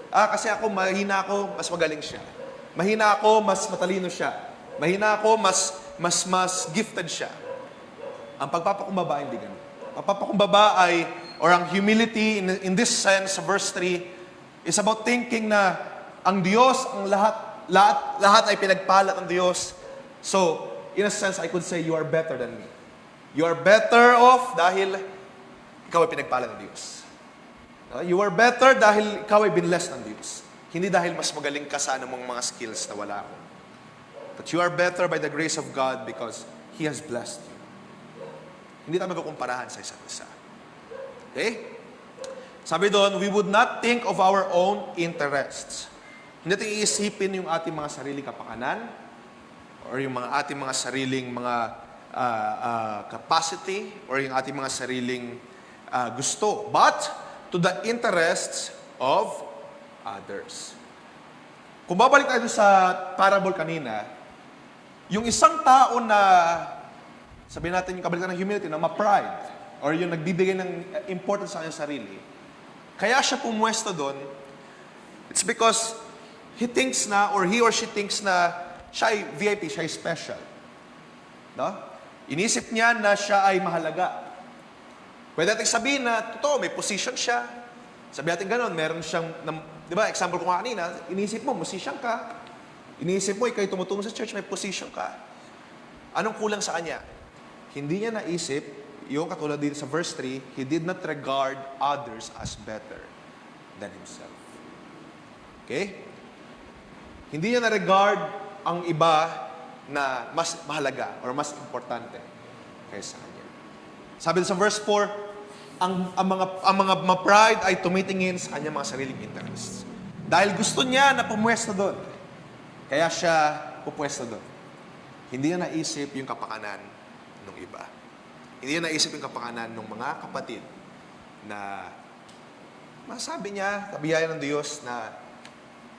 Kasi ako, mahina ako, mas magaling siya. Mahina ako, mas matalino siya. Mahina ako, mas gifted siya. Ang pagpapakumbaba, hindi ganun. Pagpapakumbaba ay, or ang humility, in this sense, sa verse 3, is about thinking na ang Diyos, ang lahat ay pinagpala ng Diyos. So, in a sense, I could say, you are better than me. You are better off dahil ikaw ay pinagpala ng Diyos. You are better dahil ikaw ay binless ng Diyos. Hindi dahil mas magaling ka sa anumang mga skills na wala ako. But you are better by the grace of God because He has blessed you. Hindi tayo magkukumparahan sa isa't isa. Okay? Sabi doon, we would not think of our own interests. Hindi natin iisipin yung ating mga sariling kapakanan or yung ating mga sariling mga capacity or yung ating mga sariling gusto. But to the interests of others. Kung babalik tayo sa parable kanina, yung isang tao na, sabihin natin yung kabalikan ng humility, na ma-pride, or yung nagbibigay ng importance sa kanyang sarili, kaya siya pumwesto doon, it's because he thinks na, or he or she thinks na, siya ay VIP, siya ay special. No? Inisip niya na siya ay mahalaga. Pwede natin sabihin na, totoo, may position siya. Sabi natin gano'n, meron siyang, di ba, example ko nga kanina, iniisip mo, musician ka. Iniisip mo, ikaw tumutulong sa church, may position ka. Anong kulang sa kanya? Hindi niya naisip, yung katulad dito sa verse 3, he did not regard others as better than himself. Okay? Hindi niya na-regard ang iba na mas mahalaga or mas importante kaysa kanya. Sabi sa verse 4, ang mga ma-pride ay tumitingin sa kanyang mga sariling interests. Dahil gusto niya na pumwesto doon. Kaya siya pupwesto doon. Hindi niya naisip yung kapakanan ng iba. Hindi niya naisip yung kapakanan ng mga kapatid na masabi niya, kabiyaya ng Diyos na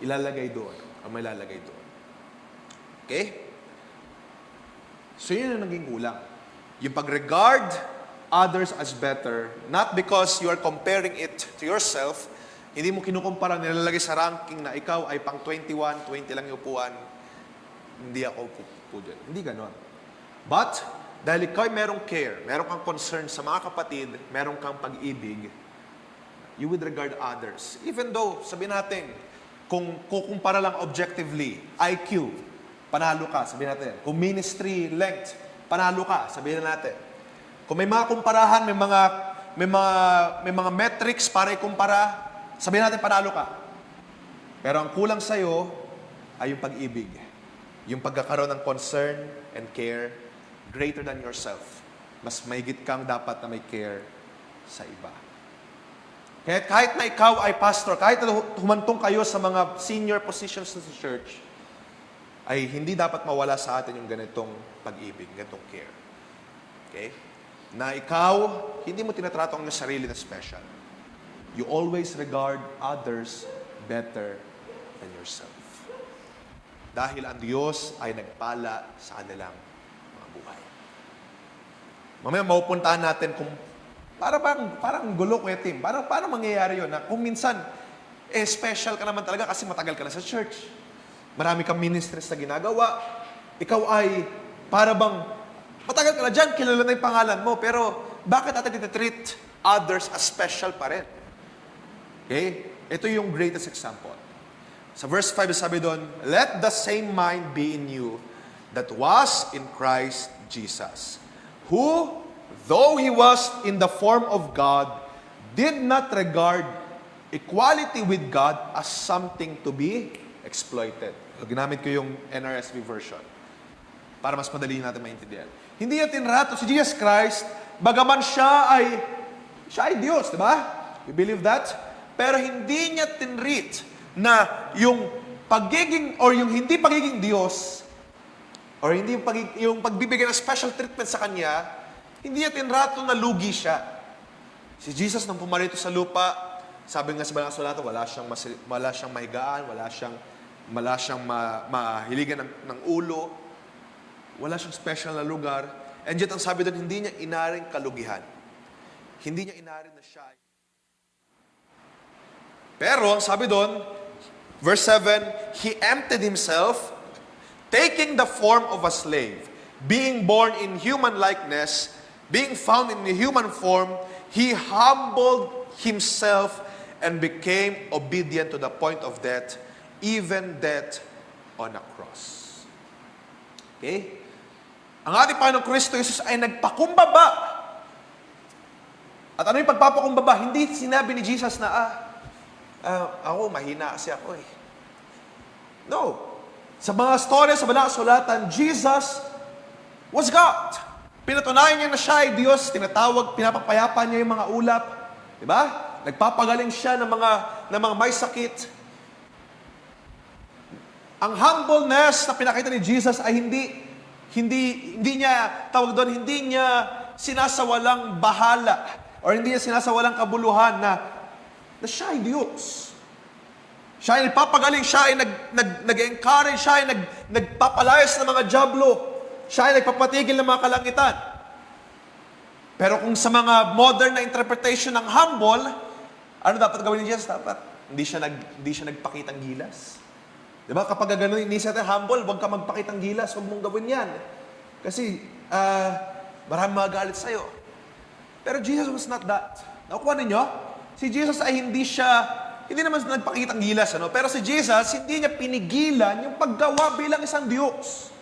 ilalagay doon o may lalagay doon. Okay? So yun ang naging kulang. Yung pag-regard others as better, not because you are comparing it to yourself, hindi mo kinukumpara, nilalagay sa ranking na ikaw ay pang 21, 20 lang yung upuan, hindi ako po dyan. Hindi ganon. But, dahil ikaw ay merong care, merong kang concern sa mga kapatid, merong kang pag-ibig, you would regard others. Even though, sabihin natin, kung kukumpara lang objectively, IQ, panalo ka, sabihin natin. Kung ministry length, panalo ka, sabihin natin. Kung may mga kumparahan, may mga metrics para ikumpara, sabihin natin panalo ka. Pero ang kulang sa'yo ay yung pag-ibig. Yung pagkakaroon ng concern and care greater than yourself. Mas mahigit kang dapat na may care sa iba. Kaya kahit na ikaw ay pastor, kahit na humantong kayo sa mga senior positions sa church, ay hindi dapat mawala sa atin yung ganitong pag-ibig, ganitong care. Okay? Na ikaw, hindi mo tinatrato ang sarili na special. You always regard others better than yourself. Dahil ang Diyos ay nagpala sa kanilang mga buhay. Mamaya mapupuntahan natin kung parang gulo, Kuya Tim. Paano mangyayari yun? Na kung minsan, special ka naman talaga kasi matagal ka na sa church. Marami kang ministries na ginagawa. Ikaw ay para bang matagal ka na dyan, kilala na yung pangalan mo, pero bakit natin treat others as special pa rin? Okay? Ito yung greatest example. Sa verse 5, sabi doon, let the same mind be in you that was in Christ Jesus, who, though He was in the form of God, did not regard equality with God as something to be exploited. Ginamit ko yung NRSV version para mas madali natin maintindihan. Hindi niya tinrato si Jesus Christ, bagaman siya ay Diyos, di ba? We believe that? Pero hindi niya tinreat na yung pagiging or yung hindi pagiging Diyos or hindi yung pagbibigay ng special treatment sa Kanya, hindi niya tinrato na lugi siya. Si Jesus nang pumarito sa lupa, sabi nga sa Banal na Sulatan, wala siyang mahigaan, wala siyang mahiligan ng ulo, wala siyang special na lugar. And yet, ang sabi doon, hindi niya inaring kalugihan. Hindi niya inaring na siya. Pero, ang sabi doon, verse 7, He emptied Himself, taking the form of a slave, being born in human likeness, being found in the human form, He humbled Himself and became obedient to the point of death, even death on a cross. Okay? Ang ating Panginoong Kristo Jesus ay nagpakumbaba. At ano yung pagpapakumbaba? Hindi sinabi ni Jesus na, ako, mahina kasi ako eh. No. Sa mga storya, sa Banal na Sulatan, Jesus was God. Pinatunayan niya na siya ay Diyos, pinapapayapa niya yung mga ulap. Diba? Nagpapagaling siya ng mga may sakit. Ang humbleness na pinakita ni Jesus ay hindi niya, tawag doon, hindi niya sinasawalang bahala or hindi niya sinasawalang kabuluhan na siya ay Diyos. Siya ay nagpapagaling, siya ay nag-encourage, siya ay nagpapalayas ng mga jablo, siya ay nagpapatigil ng mga kalangitan. Pero kung sa mga modern na interpretation ng humble, ano dapat gawin ni Jesus? Dapat hindi siya nagpakitang gilas. Diba? Kapag gano'n, inisip natin, humble, huwag ka magpakitang gilas, huwag mong gawin yan. Kasi, marami magalit sa'yo. Pero Jesus was not that. Nakuha ninyo? Si Jesus ay hindi naman nagpakitang gilas, ano? Pero si Jesus, hindi niya pinigilan yung paggawa bilang isang Diyos.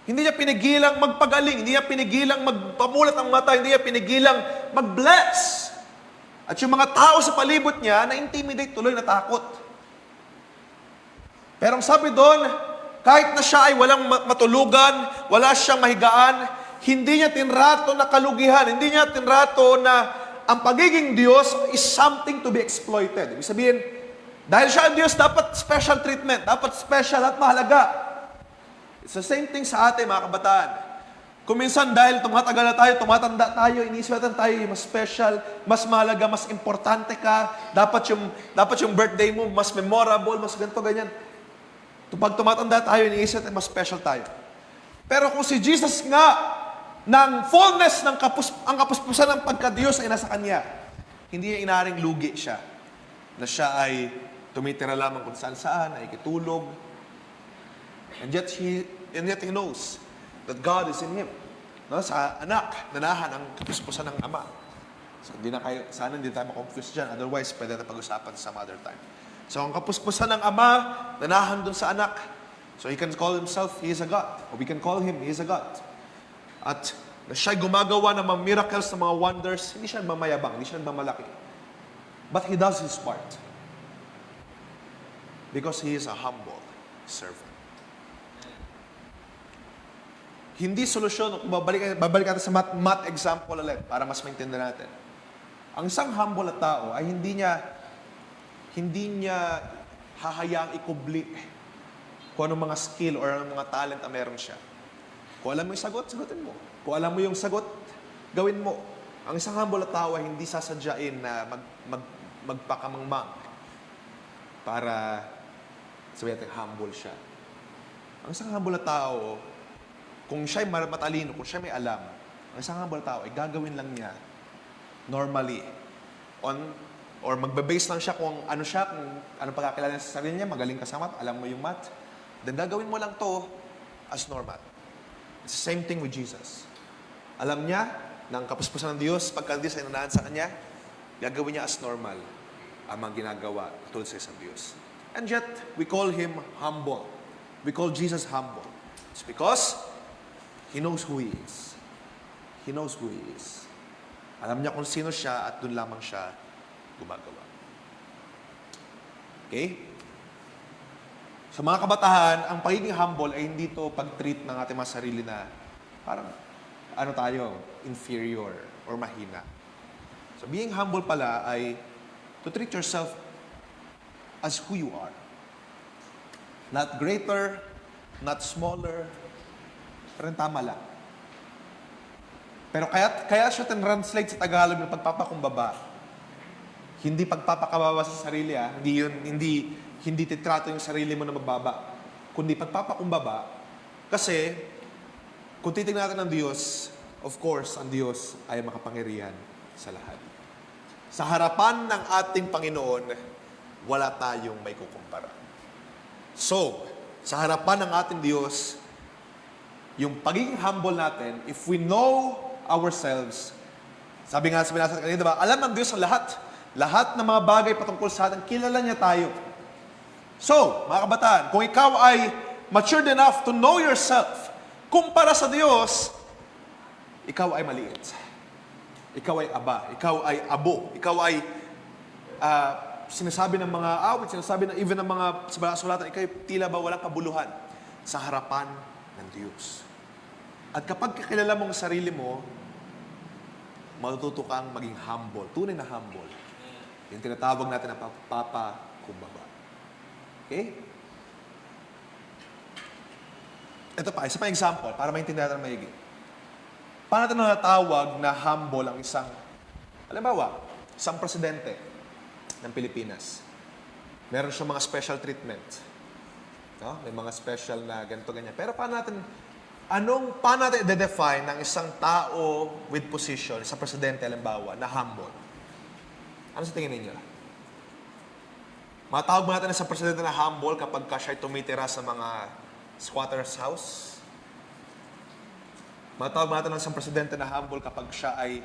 Hindi niya pinigilang magpagaling, hindi niya pinigilang magpamulat ng mata, hindi niya pinigilang mag-bless. At yung mga tao sa palibot niya, na-intimidate tuloy, natakot. Pero ang sabi doon, kahit na siya ay walang matulugan, wala siyang mahigaan, hindi niya tinrato na kalugihan, hindi niya tinrato na ang pagiging Diyos is something to be exploited. Ibig sabihin, dahil siya ang Diyos, dapat special treatment, dapat special at mahalaga. It's the same thing sa atin, mga kabataan. Kung minsan dahil tumatagal na tayo, tumatanda tayo, iniisip natin tayo mas special, mas mahalaga, mas importante ka, dapat yung birthday mo mas memorable, mas ganito, ganyan. Pag tumatanda tayo, iniisip natin mas special tayo. Pero kung si Jesus nga, ng fullness ng ang kapuspusan ng pagka-Diyos ay nasa Kanya, hindi niya inaring lugi siya. Na siya ay tumitira lamang kung saan-saan, ay kitulog. And yet he knows that God is in Him. No? Sa anak, nanahan ang kapuspusan ng Ama. So, sana hindi tayo makonfuse dyan. Otherwise, pwede na pag-usapan sa some other time. So, ang kapuspusan ng Ama, nanahan dun sa anak. So, He can call Himself, He is a God. Or we can call Him, He is a God. At na siya'y gumagawa ng mga miracles, ng mga wonders, hindi siya mamayabang, hindi siya mamalaki. But he does his part. Because he is a humble servant. Hindi solusyon, kung babalik natin sa math example ulit, para mas maintindihan natin. Ang isang humble na tao ay hindi niya hahayaang ikubli kung anong mga skill or anong mga talent na meron siya. Kung alam mo yung sagot, sagutin mo. Kung alam mo yung sagot, gawin mo. Ang isang humble na tao ay hindi sasadyain na magpakamangmang para sabihin natin humble siya. Ang isang humble na tao, kung siya'y matalino, kung siya may alam, ang isang humble na tao ay gagawin lang niya normally or magbe-base lang siya kung ano pagkakilala niya sa sarili niya, magaling ka sa math, alam mo yung math, then gagawin mo lang to as normal. It's the same thing with Jesus. Alam niya na ang kapuspusan ng Diyos, pagka Diyos ay nanaan sa Kanya, gagawin niya as normal ang mga ginagawa tulad sa isang Diyos. And yet, we call Him humble. We call Jesus humble. It's because He knows who He is. He knows who He is. Alam niya kung sino siya at doon lamang siya gumagawa. Okay? Sa mga kabataan, ang pagiging humble ay hindi to pag-treat ng ating mga sarili na parang inferior or mahina. So being humble pala ay to treat yourself as who you are. Not greater, not smaller, pero tama lang. Pero kaya siya translate sa Tagalog ng pagpapakumbaba. Hindi pagpapakababa sa sarili, hindi titrato yung sarili mo na magbaba. Kundi pagpapakumbaba. Kasi, kung titignan natin ng Diyos, of course, ang Diyos ay makapangyarihan sa lahat. Sa harapan ng ating Panginoon, wala tayong may kukumpara. So, sa harapan ng ating Diyos, yung pagiging humble natin, if we know ourselves, sabi nga sa binasa kanina, diba? Alam ng Diyos ang lahat. Lahat ng mga bagay patungkol sa atin, kilala niya tayo. So, mga kabataan, kung ikaw ay matured enough to know yourself, kumpara sa Diyos, ikaw ay maliit. Ikaw ay aba. Ikaw ay abo. Ikaw ay sinasabi ng mga awit, sinasabi ng even ng mga sulatan, ikaw ay tila ba walang kabuluhan sa harapan ng Diyos. At kapag kakilala mo ang sarili mo, matututo kang maging humble. Tunay na humble. Yung tinatawag natin na pagpapakumbaba. Okay? Ito pa, isa pa example, para maintindihan natin maigi. Paano natin natawag na humble ang isang, halimbawa, isang presidente ng Pilipinas. Meron siyang mga special treatment. No? May mga special na ganito, ganyan. Pero paano natin i-define ng isang tao with position, isang presidente, halimbawa, na humble? Ano sa tingin ninyo? Matawag mo natin sa presidente na humble kapag siya'y tumitira sa mga squatter's house? Matawag mo natin sa presidente na humble kapag siya ay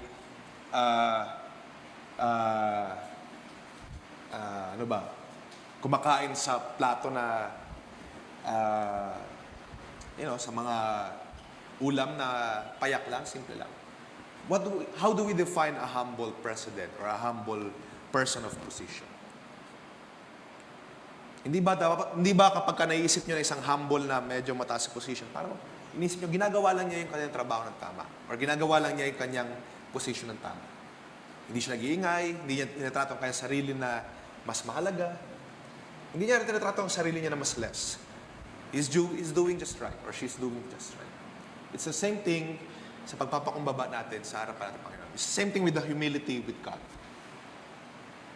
kumakain sa plato na sa mga ulam na payak lang, simple lang. How do we define a humble president or a humble person of position? Hindi ba kapag naiisip nyo na isang humble na medyo mataas sa position, parang inisip nyo, ginagawa lang niya yung kanyang trabaho ng tama. Or ginagawa lang niya yung kanyang position ng tama. Hindi siya nag-iingay, hindi niya tinatrato ang kanyang sarili na mas mahalaga. Hindi niya tinatrato ang sarili niya na mas less. He's doing just right, or she's doing just right. It's the same thing sa pagpapakumbaba natin sa harapan ng Panginoon. It's the same thing with the humility with God.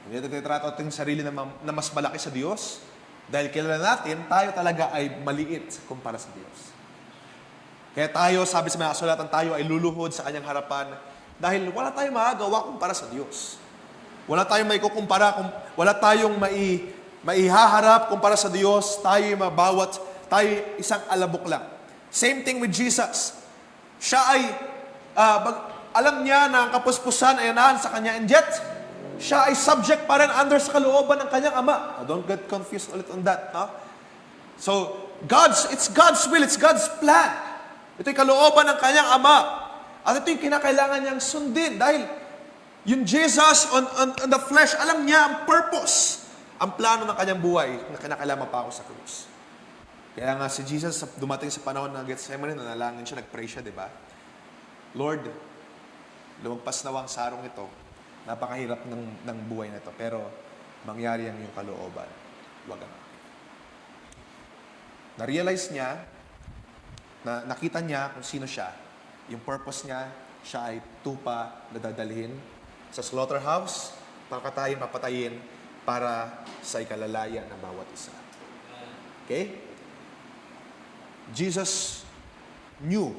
Hindi natin tinatrato ating sarili na mas malaki sa Diyos, dahil kilala natin, tayo talaga ay maliit kumpara sa Diyos. Kaya tayo, sabi sa mga kasulatan, tayo ay luluhod sa Kanyang harapan dahil wala tayong magagawa kumpara sa Diyos. Wala tayong may kukumpara, wala tayong maihaharap kumpara sa Diyos, tayo isang alabok lang. Same thing with Jesus. Siya ay, alam niya na ang kapuspusan ay anahan sa Kanya, and yet, siya ay subject pa rin under sa kalooban ng Kanyang Ama. Don't get confused ulit on that. No? So, it's God's will, it's God's plan. Ito'y kalooban ng Kanyang Ama At ito yung kinakailangan niyang sundin dahil yung Jesus on the flesh, alam niya ang purpose, ang plano ng kanyang buhay na kinakailangan pa ako sa krus. Kaya nga si Jesus, dumating sa panahon ng Gethsemane, nanalangin siya, nag-pray siya, di ba? Lord, lumagpas na ang sarong ito. Napakahirap ng buhay na ito. Pero mangyari ang iyong kalooban. Huwag ang akin. Na-realize niya, nakita niya kung sino siya. Yung purpose niya, siya ay tupa na dadalhin sa slaughterhouse, pakatayin, mapatayin, para sa ikalalaya ng bawat isa. Okay? Jesus knew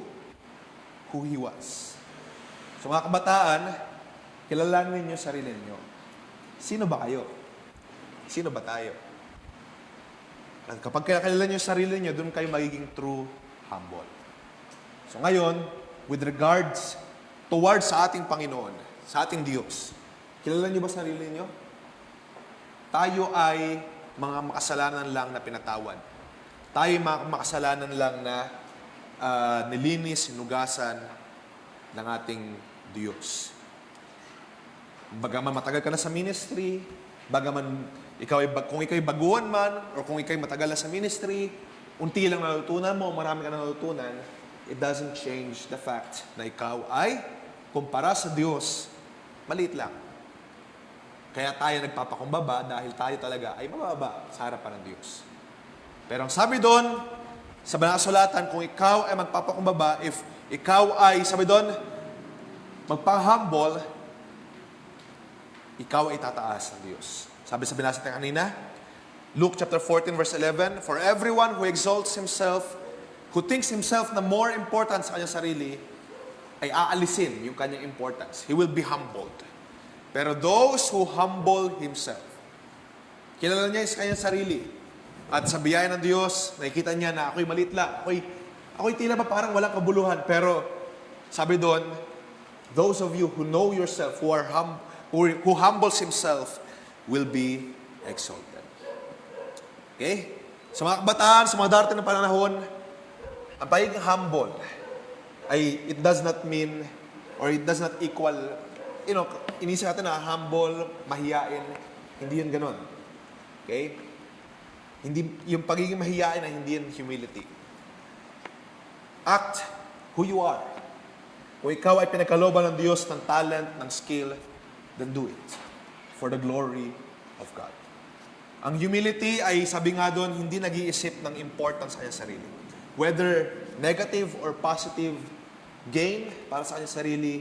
who He was. So mga kabataan, kilalanin niyo sarili niyo. Sino ba kayo? Sino ba tayo? At kapag kilala niyo sarili niyo, doon kayo magiging true humble. So ngayon, with regards towards sa ating Panginoon, sa ating Diyos, kilala niyo ba sarili niyo? Tayo ay mga makasalanan lang na pinatawad. Tayo ay mga makasalanan lang na nilinis, sinugasan ng ating Diyos. Bagaman matagal ka na sa ministry, bagaman kung ikaw ay baguhan man, o kung ikaw ay matagal na sa ministry, unti lang natutunan mo, marami ka na natutunan, it doesn't change the fact na ikaw ay, kumpara sa Diyos, maliit lang. Kaya tayo nagpapakumbaba dahil tayo talaga ay mababa sa harapan ng Diyos. Pero ang sabi doon, sa banal na kasulatan, kung ikaw ay magpapakumbaba, if ikaw ay, sabi doon, magpa-humble, ikaw ay tataas ng Diyos. Sabi sa binasa natin kanina, Luke chapter 14 verse 11, for everyone who exalts himself, who thinks himself na more important sa kanyang sarili, ay aalisin yung kanyang importance. He will be humbled. Pero those who humble himself, kilala niya sa kanyang sarili, at sa biyaya ng Diyos, nakikita niya na ako'y maliit lang, ako'y tila ba parang walang kabuluhan, pero sabi doon, those of you who know yourself, who humbles himself, will be exalted. Okay? Sa mga kabataan, sa mga darating na panahon, ang pagiging humble ay it does not mean or it does not equal, inisip natin na humble, mahiyain, hindi yun ganon. Okay? Hindi, yung pagiging mahiyain ay hindi yun humility. Act who you are. Kung ikaw ay pinagkalooban ng Diyos ng talent, ng skill, then do it for the glory of God. Ang humility ay, sabi nga doon, hindi nag-iisip ng importance sa kanyang sarili. Whether negative or positive gain para sa kanyang sarili,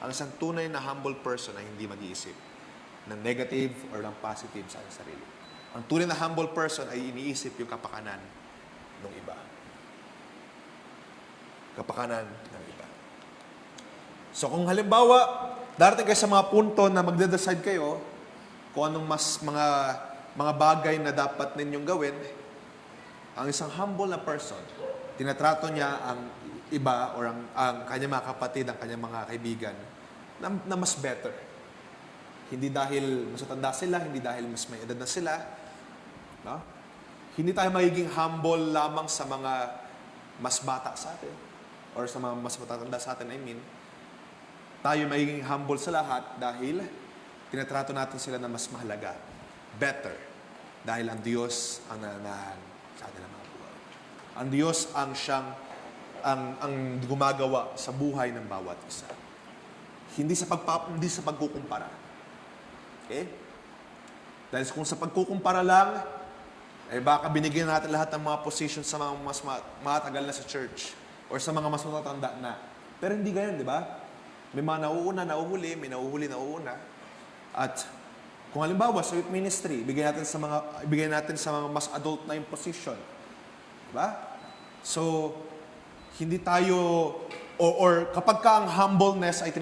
ang isang tunay na humble person ay hindi mag-iisip ng negative or ng positive sa kanyang sarili. Ang tunay na humble person ay iniisip yung kapakanan ng iba. Kapakanan ng iba. So kung halimbawa, darating kayo sa mga punto na magde-decide kayo kung anong mga bagay na dapat ninyong gawin, ang isang humble na person, tinatrato niya ang iba or ang kanyang mga kapatid, ang kanyang mga kaibigan na mas better. Hindi dahil mas matanda sila, hindi dahil mas may edad na sila. No? Hindi tayo magiging humble lamang sa mga mas bata sa atin or sa mga mas matatanda sa atin, tayo magiging humble sa lahat dahil tinatrato natin sila na mas mahalaga, better, dahil ang Diyos ang nananahan sa atin ng mga buhay. Ang Diyos ang ang gumagawa sa buhay ng bawat isa. Hindi sa pagkukumpara. Okay? Dahil kung sa pagkukumpara lang, baka binigyan natin lahat ng mga positions sa mga mas matagal na sa church or sa mga mas matatanda na. Pero hindi ganyan, di ba? May mga nauhuli, may nauuna. At kung halimbawa sa youth ministry, ibigay natin sa mga mas adult na yung position. Diba? So, hindi tayo, or kapag ka ang humbleness ay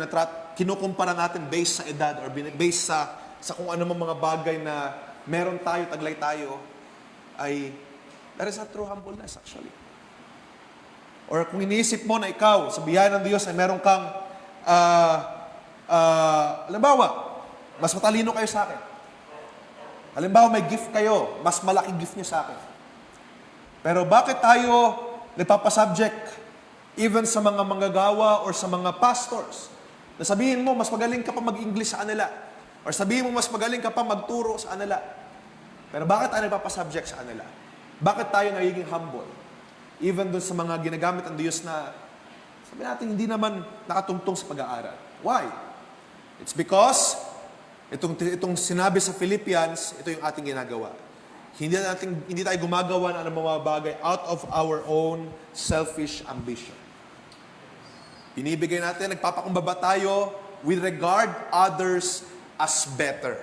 kinukumpara natin based sa edad or based sa kung ano mga bagay na meron tayo, taglay tayo, ay that is not true humbleness actually. Or kung iniisip mo na ikaw, sa biyaya ng Diyos ay meron kang halimbawa, mas matalino kayo sa akin. Halimbawa, may gift kayo, mas malaking gift niyo sa akin. Pero bakit tayo nagpapasubject Even sa mga manggagawa or sa mga pastors, na sabihin mo, mas magaling ka pa mag-English sa kanila. Or sabihin mo, mas magaling ka pa magturo sa kanila. Pero bakit tayo nagpapasubject sa kanila? Bakit tayo nagiging humble? Even dun sa mga ginagamit ng Diyos na, sabi natin, hindi naman nakatungtong sa pag-aaral. Why? It's because, itong sinabi sa Philippians, ito yung ating ginagawa. Hindi tayo gumagawa ng mga bagay out of our own selfish ambition. Binibigay natin, nagpapakumbaba tayo, we regard others as better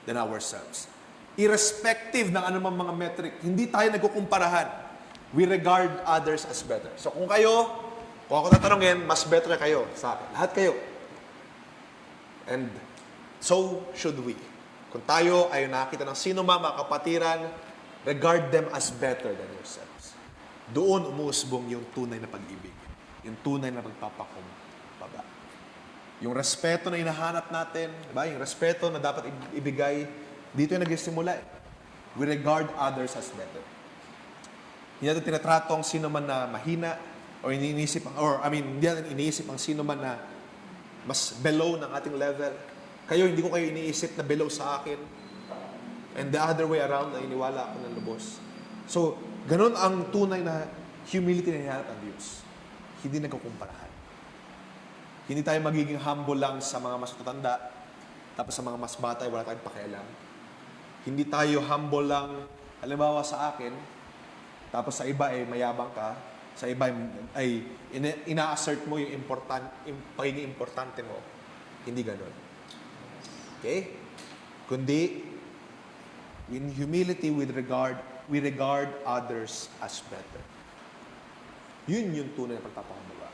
than ourselves. Irrespective ng anumang mga metric, hindi tayo nagkukumparahan. We regard others as better. So kung ako tatanungin, mas better kayo sa akin. Lahat kayo. And so should we. Kung tayo ay nakita ng sino mga kapatiran, regard them as better than yourselves. Doon umuusbong yung tunay na pag-ibig. Yung tunay na pagpapakumbaba. Yung respeto na hinahanap natin, diba? Yung respeto na dapat ibigay, dito yung nagsisimula eh. We regard others as better. Hindi natin tinatrato ang sino man na mahina, o hindi natin iniisip ang sino man na mas below ng ating level. Hindi ko kayo iniisip na below sa akin. And the other way around, na iniwala ako ng lubos. So, ganun ang tunay na humility na hinahanap ng Diyos. Hindi nagkukumparahan. Hindi tayo magiging humble lang sa mga mas tutanda, tapos sa mga mas bata, wala tayong pakialam. Hindi tayo humble lang, halimbawa sa akin, tapos sa iba ay mayabang ka, sa iba ay ina-assert mo yung pagiging importante mo. Hindi ganun. Okay? Kundi, in humility we regard others as better. Yun yung tunay na pagpapakumbaba.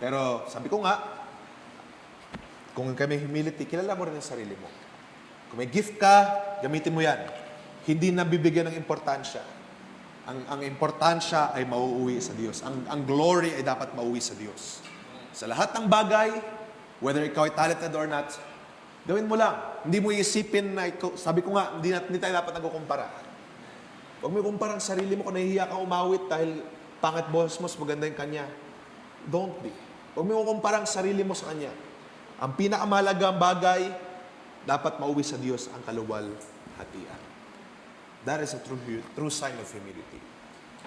Pero sabi ko nga, kung may humility, kilala mo rin ang sarili mo. Kung may gift ka, gamitin mo yan. Hindi nabibigyan ng importansya. Ang importansya ay mauuwi sa Diyos. Ang glory ay dapat mauwi sa Diyos. Sa lahat ng bagay, whether ikaw ay talented or not, gawin mo lang. Hindi mo iisipin na ikaw, sabi ko nga, hindi tayo dapat nagkukumpara. Huwag mo kumpara ang sarili mo kung nahihiya kang umawit dahil pangit boses mo, maganda yung kanya. Don't be. Huwag mo kumpara ang sarili mo sa kanya. Ang pinakamahalagang bagay, dapat mauwi sa Diyos ang kaluwalhatian. That is a true sign of humility.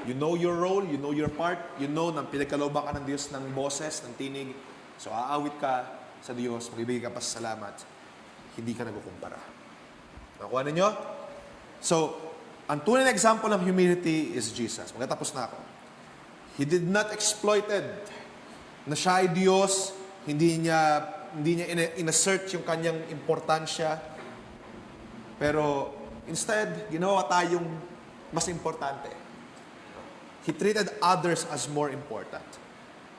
You know your role, you know your part, you know na pinagkalooban ka ng Diyos ng boses, ng tinig. So aawit ka sa Diyos, magbibigay ka pa sa salamat, hindi ka nagkukumpara. Nakuha ninyo? So, ang tunay na example ng humility is Jesus. Magtatapos na ako. He did not exploited na siya ay Diyos, hindi niya inassert yung kanyang importansya. Pero instead, ginawa tayong mas importante. He treated others as more important.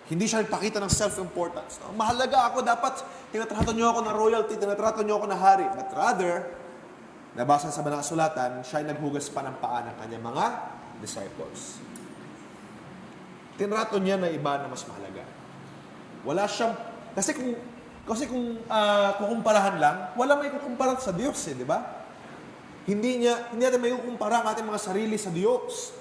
Hindi siya nagpakita ng self-importance. No? Mahalaga ako, dapat tinatrato niyo ako na royalty, tinatrato niyo ako na hari. But rather, nabasa sa banal na sulatan, siya ay naghugas pa ng paa ng kanyang mga disciples. Tinrato niya na iba na mas mahalaga. Wala siyang, kasi kung kukumparahan lang, wala may kukumpara sa Diyos di ba? Hindi natin may kukumpara ang ating mga sarili sa Diyos.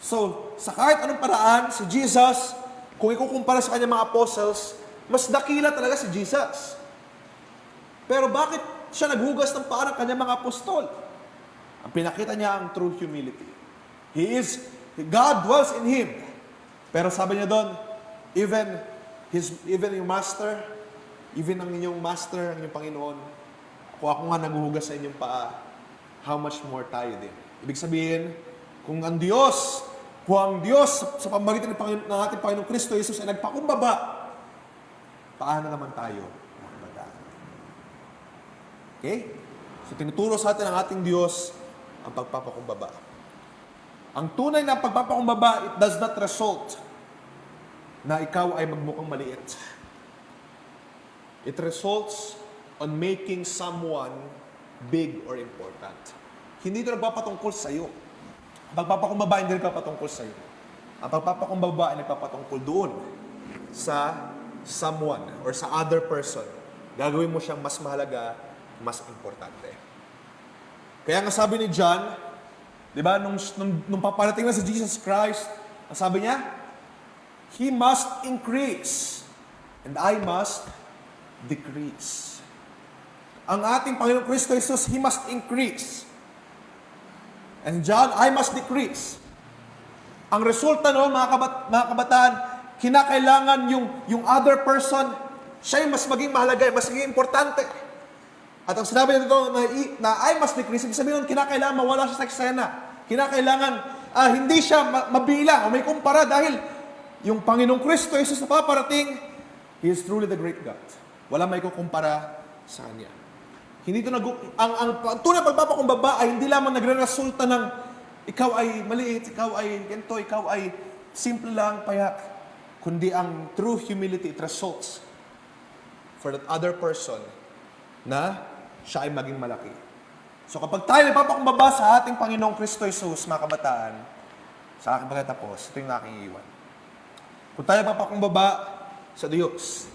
So, sa kahit anong paraan, si Jesus, kung ikukumpara sa kanyang mga apostles, mas dakila talaga si Jesus. Pero bakit siya naghugas ng paa ng kanyang mga apostol? Ang pinakita niya ang true humility. God dwells in Him. Pero sabi niya doon, even yung master, even ang inyong master, ang inyong Panginoon, kung ako nga naghuhugas sa inyong paa, how much more tayo din? Ibig sabihin, kung ang Diyos sa pamamagitan ng ating Panginoong Kristo Jesus ay nagpakumbaba, paano naman tayo makababa? Okay? So tinuturo sa atin ng ating Diyos ang pagpapakumbaba. Ang tunay na pagpapakumbaba, it does not result na ikaw ay magmukhang maliit. It results on making someone big or important. Hindi ito nagpapatungkol sa iyo. Ang pagpapakumbaba hindi nagpapatungkol sa iyo. Ang pagpapakumbaba ay nagpapatungkol doon sa someone or sa other person. Gagawin mo siyang mas mahalaga, mas importante. Kaya nga sabi ni John, di ba, nung paparating na si Jesus Christ, ang sabi niya, He must increase and I must decrease. Ang ating Panginoong Kristo Jesus, He must increase. And John, I must decrease. Ang resulta noon, mga kabataan, kinakailangan yung other person, siya yung mas maging mahalaga, mas maging importante. At ang sinabi nito na I must decrease, ibig sabihin nun, kinakailangan mawala siya sa eksena. Kinakailangan hindi siya mabilang o may kumpara dahil yung Panginoong Kristo Jesus na paparating, He is truly the great God. Wala may kukumpara sa Kanya. Hindi ito ang tunay pagpapakumbaba ay hindi lamang nagre-resulta ng ikaw ay maliit, ikaw ay ganito, ikaw ay simple lang, payak. Kundi ang true humility, it results for that other person na siya ay maging malaki. So kapag tayo nagpapakumbaba sa ating Panginoong Kristo Jesus, mga kabataan, sa aking pagkatapos, ito yung aking iwan. Kung tayo nagpapakumbaba sa Diyos,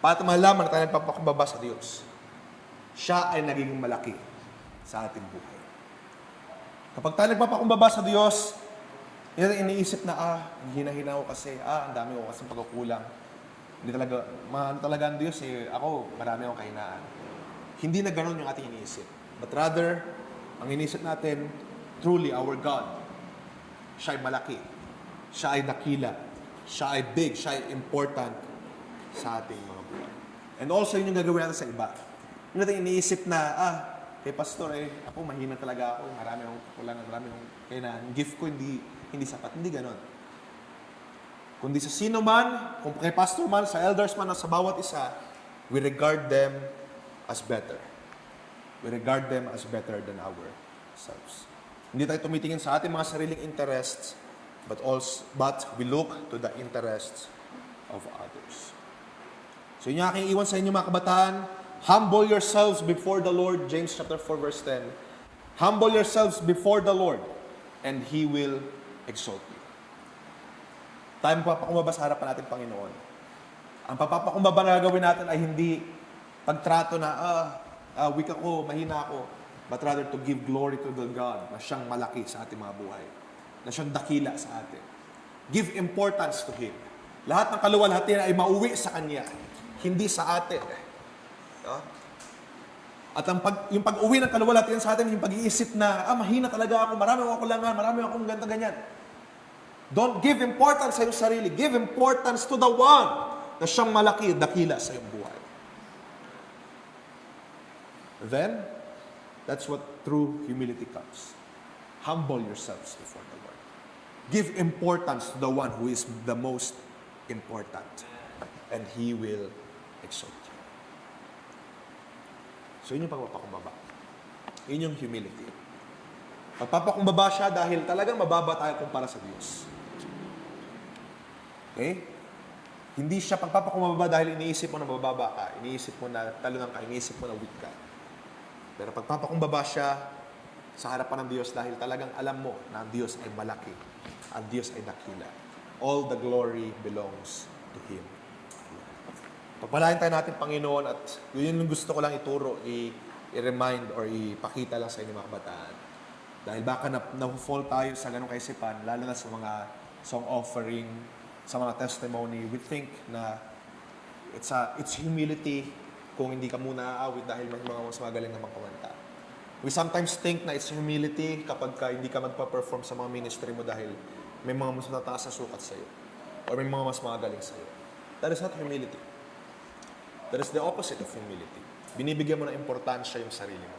para malaman na tayo nagpapakumbaba sa Diyos, siya ay nagiging malaki sa ating buhay. Kapag tayo nagpapakumbaba sa Diyos, yun ang iniisip na, hina-hina ko kasi, ang dami ko kasi pagkukulang. Hindi talaga, talaga ang Diyos ako, marami akong kahinaan. Hindi na ganun yung ating iniisip. But rather, ang iniisip natin, truly our God, siya ay malaki, siya ay dakila, siya ay big, siya ay important sa ating mga buhay. And also, yun yung gagawin natin sa iba. Yun natin iniisip na, kay pastor, ako mahina talaga ako, marami akong kulangan, marami akong kahinaan. Gift ko hindi sapat. Hindi ganon. Kundi sa sino man, kung kay pastor man, sa elders man, sa bawat isa, we regard them as better. We regard them as better than ourselves. Hindi tayo tumitingin sa ating mga sariling interests, but we look to the interests of others. So yun yung aking iwan sa inyo mga kabataan. Humble yourselves before the Lord. James chapter 4 verse 10. Humble yourselves before the Lord and He will exalt you. Tayo magpapakumbaba sa harapan natin, Panginoon. Ang papapakumbaba na gagawin natin ay hindi pagtrato na, weak ako, mahina ako, but rather to give glory to the God na siyang malaki sa ating mga buhay, na siyang dakila sa atin. Give importance to Him. Lahat ng kaluwalhatian ay mauwi sa Kanya, hindi sa atin. At yung pag-uwi ng kaluwalhatian sa atin, yung pag-iisip na, mahina talaga ako, marami akong kulangan, marami akong ganyan. Don't give importance sa iyong sarili. Give importance to the one na siyang malaki, dakila sa iyong buhay. Then, that's what true humility comes. Humble yourselves before the Lord. Give importance to the one who is the most important. And He will exalt you. So, yun yung pagpapakumbaba. Yun yung humility. Pagpapakumbaba siya dahil talagang mababa tayo kumpara sa Diyos. Okay? Hindi siya pagpapakumbaba dahil iniisip mo na mababa ka, iniisip mo na talunan ka, iniisip mo na weak ka. Pero pagpapakumbaba siya sa harapan ng Diyos dahil talagang alam mo na ang Diyos ay malaki, ang Diyos ay dakila. All the glory belongs to Him. Pagpalain tayo natin, Panginoon, at yun yung gusto ko lang ituro, i-remind or ipakita lang sa inyo mga kabataan. Dahil baka na-fall tayo sa ganong kaisipan, lalo na sa mga song offering, sa mga testimony, we think na it's humility kung hindi ka muna aawit dahil may mga mas magaling na kumanta. We sometimes think na it's humility kapag hindi ka magpa-perform sa mga ministry mo dahil may mga mas matataas na sukat sa'yo or may mga mas magaling sa'yo. That is not humility. That is the opposite of humility. Binibigyan mo ng importansya yung sarili mo.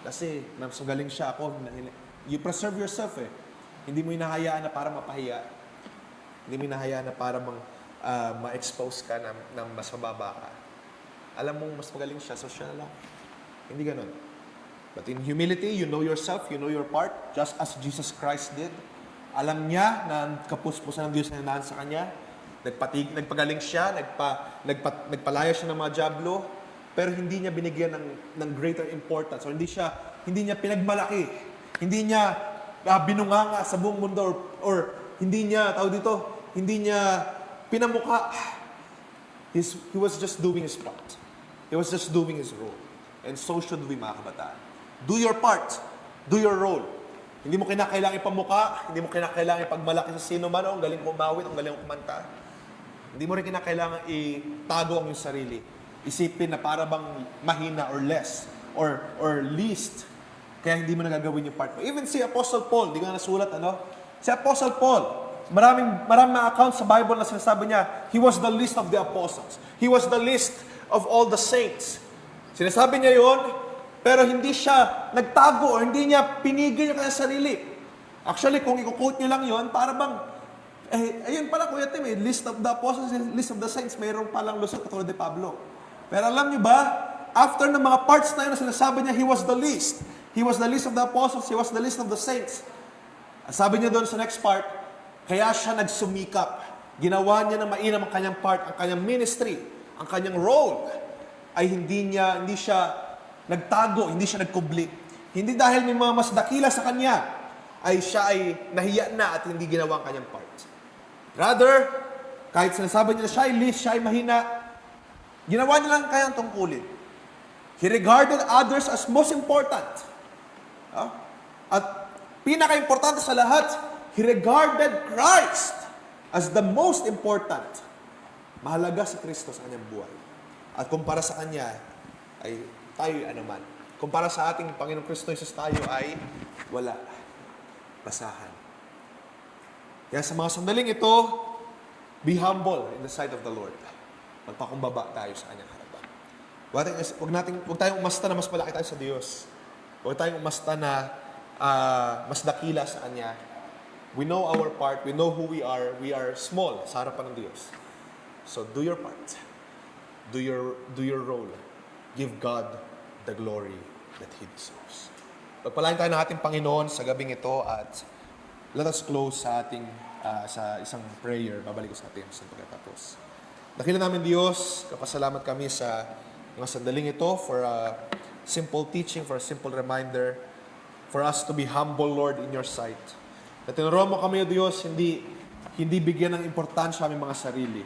Kasi mas magaling siya ako. You preserve yourself Hindi mo hinahayaan na para mapahiya. Hindi mo hinahayaan na para ma-expose ka na mas mababa ka. Alam mo mas magaling siya, so siya na lang. Hindi ganun. But in humility, you know yourself, you know your part, just as Jesus Christ did. Alam niya na kapuspusan ng Diyos na nanahan sa Kanya. Nagpagaling siya, nagpalaya siya ng mga dyablo, pero hindi niya binigyan ng greater importance, or hindi niya pinagmalaki, hindi niya binunganga sa buong mundo, or hindi niya, hindi niya pinamukha. He was just doing his part. He was just doing his role. And so should we, mga kabataan. Do your part. Do your role. Hindi mo kinakailangan ipamuka, hindi mo kinakailangan ipagmalaki sa sino man, ang galing kumawit, ang galing kumanta. Hindi mo rin kinakailangan itago ang iyong sarili. Isipin na para bang mahina or less or least. Kaya hindi mo nagagawin yung part mo. Even si Apostle Paul, di nga nasulat, Si Apostle Paul, maraming mga accounts sa Bible na sinasabi niya, he was the least of the apostles. He was the least of all the saints. Sinasabi niya yon, pero hindi siya nagtago o hindi niya pinigil yung kanyang sarili. Actually, kung i-quote niyo lang yon, para bang, ayun pala Kuya Tim, list of the apostles, list of the saints, mayroong palang lusot katulad ni Pablo. Pero alam niyo ba, after ng mga parts na yun na sinasabi niya, he was the least. He was the least of the apostles, he was the least of the saints. At sabi niya doon sa next part, kaya siya nagsumikap. Ginawa niya ng mainam ang kanyang part, ang kanyang ministry, ang kanyang role, ay hindi siya nagtago, hindi siya nagkubli. Hindi dahil may mga mas dakila sa kanya, ay siya ay nahiya na at hindi ginawa ang kanyang part. Rather, kahit sinasabi niya na siya ay least, siya ay mahina, ginawa niya lang ang kanyang tungkulin. He regarded others as most important. At pinaka-importante sa lahat, he regarded Christ as the most important. Mahalaga si Kristo sa kanyang buhay. At kumpara sa kanya, ay tayo anuman. Kumpara sa ating Panginoong Kristo Jesus, tayo ay wala. Basahan. Kaya sa mga sandaling ito, be humble in the sight of the Lord. Magpakumbaba tayo sa kanyang harapan. Huwag tayong umasta na mas malaki tayo sa Diyos. Huwag tayong umasta na mas dakila sa Kanya. We know our part. We know who we are. We are small sa harapan ng Diyos. So do your part. Do your role. Give God the glory that He deserves. Pagpalain tayo ng ating Panginoon sa gabing ito at let us close sa ating sa isang prayer. Babalik ko sa atin sa pagkatapos. Dakila namin Diyos, kapasalamat kami sa mga sandaling ito for a simple teaching, for a simple reminder, for us to be humble, Lord, in your sight. Na tinuruan mo kami, O Diyos, hindi bigyan ng importansya aming mga sarili.